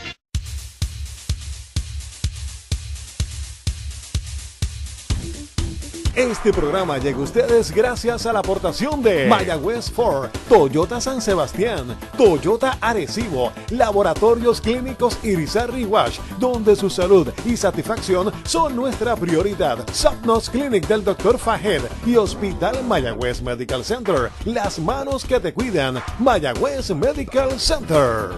Este programa llega a ustedes gracias a la aportación de Mayagüez Ford, Toyota San Sebastián, Toyota Arecibo, Laboratorios Clínicos Irizarry Wash, donde su salud y satisfacción son nuestra prioridad. Somnos Clinic del Dr. Fajet y Hospital Mayagüez Medical Center, las manos que te cuidan. Mayagüez Medical Center.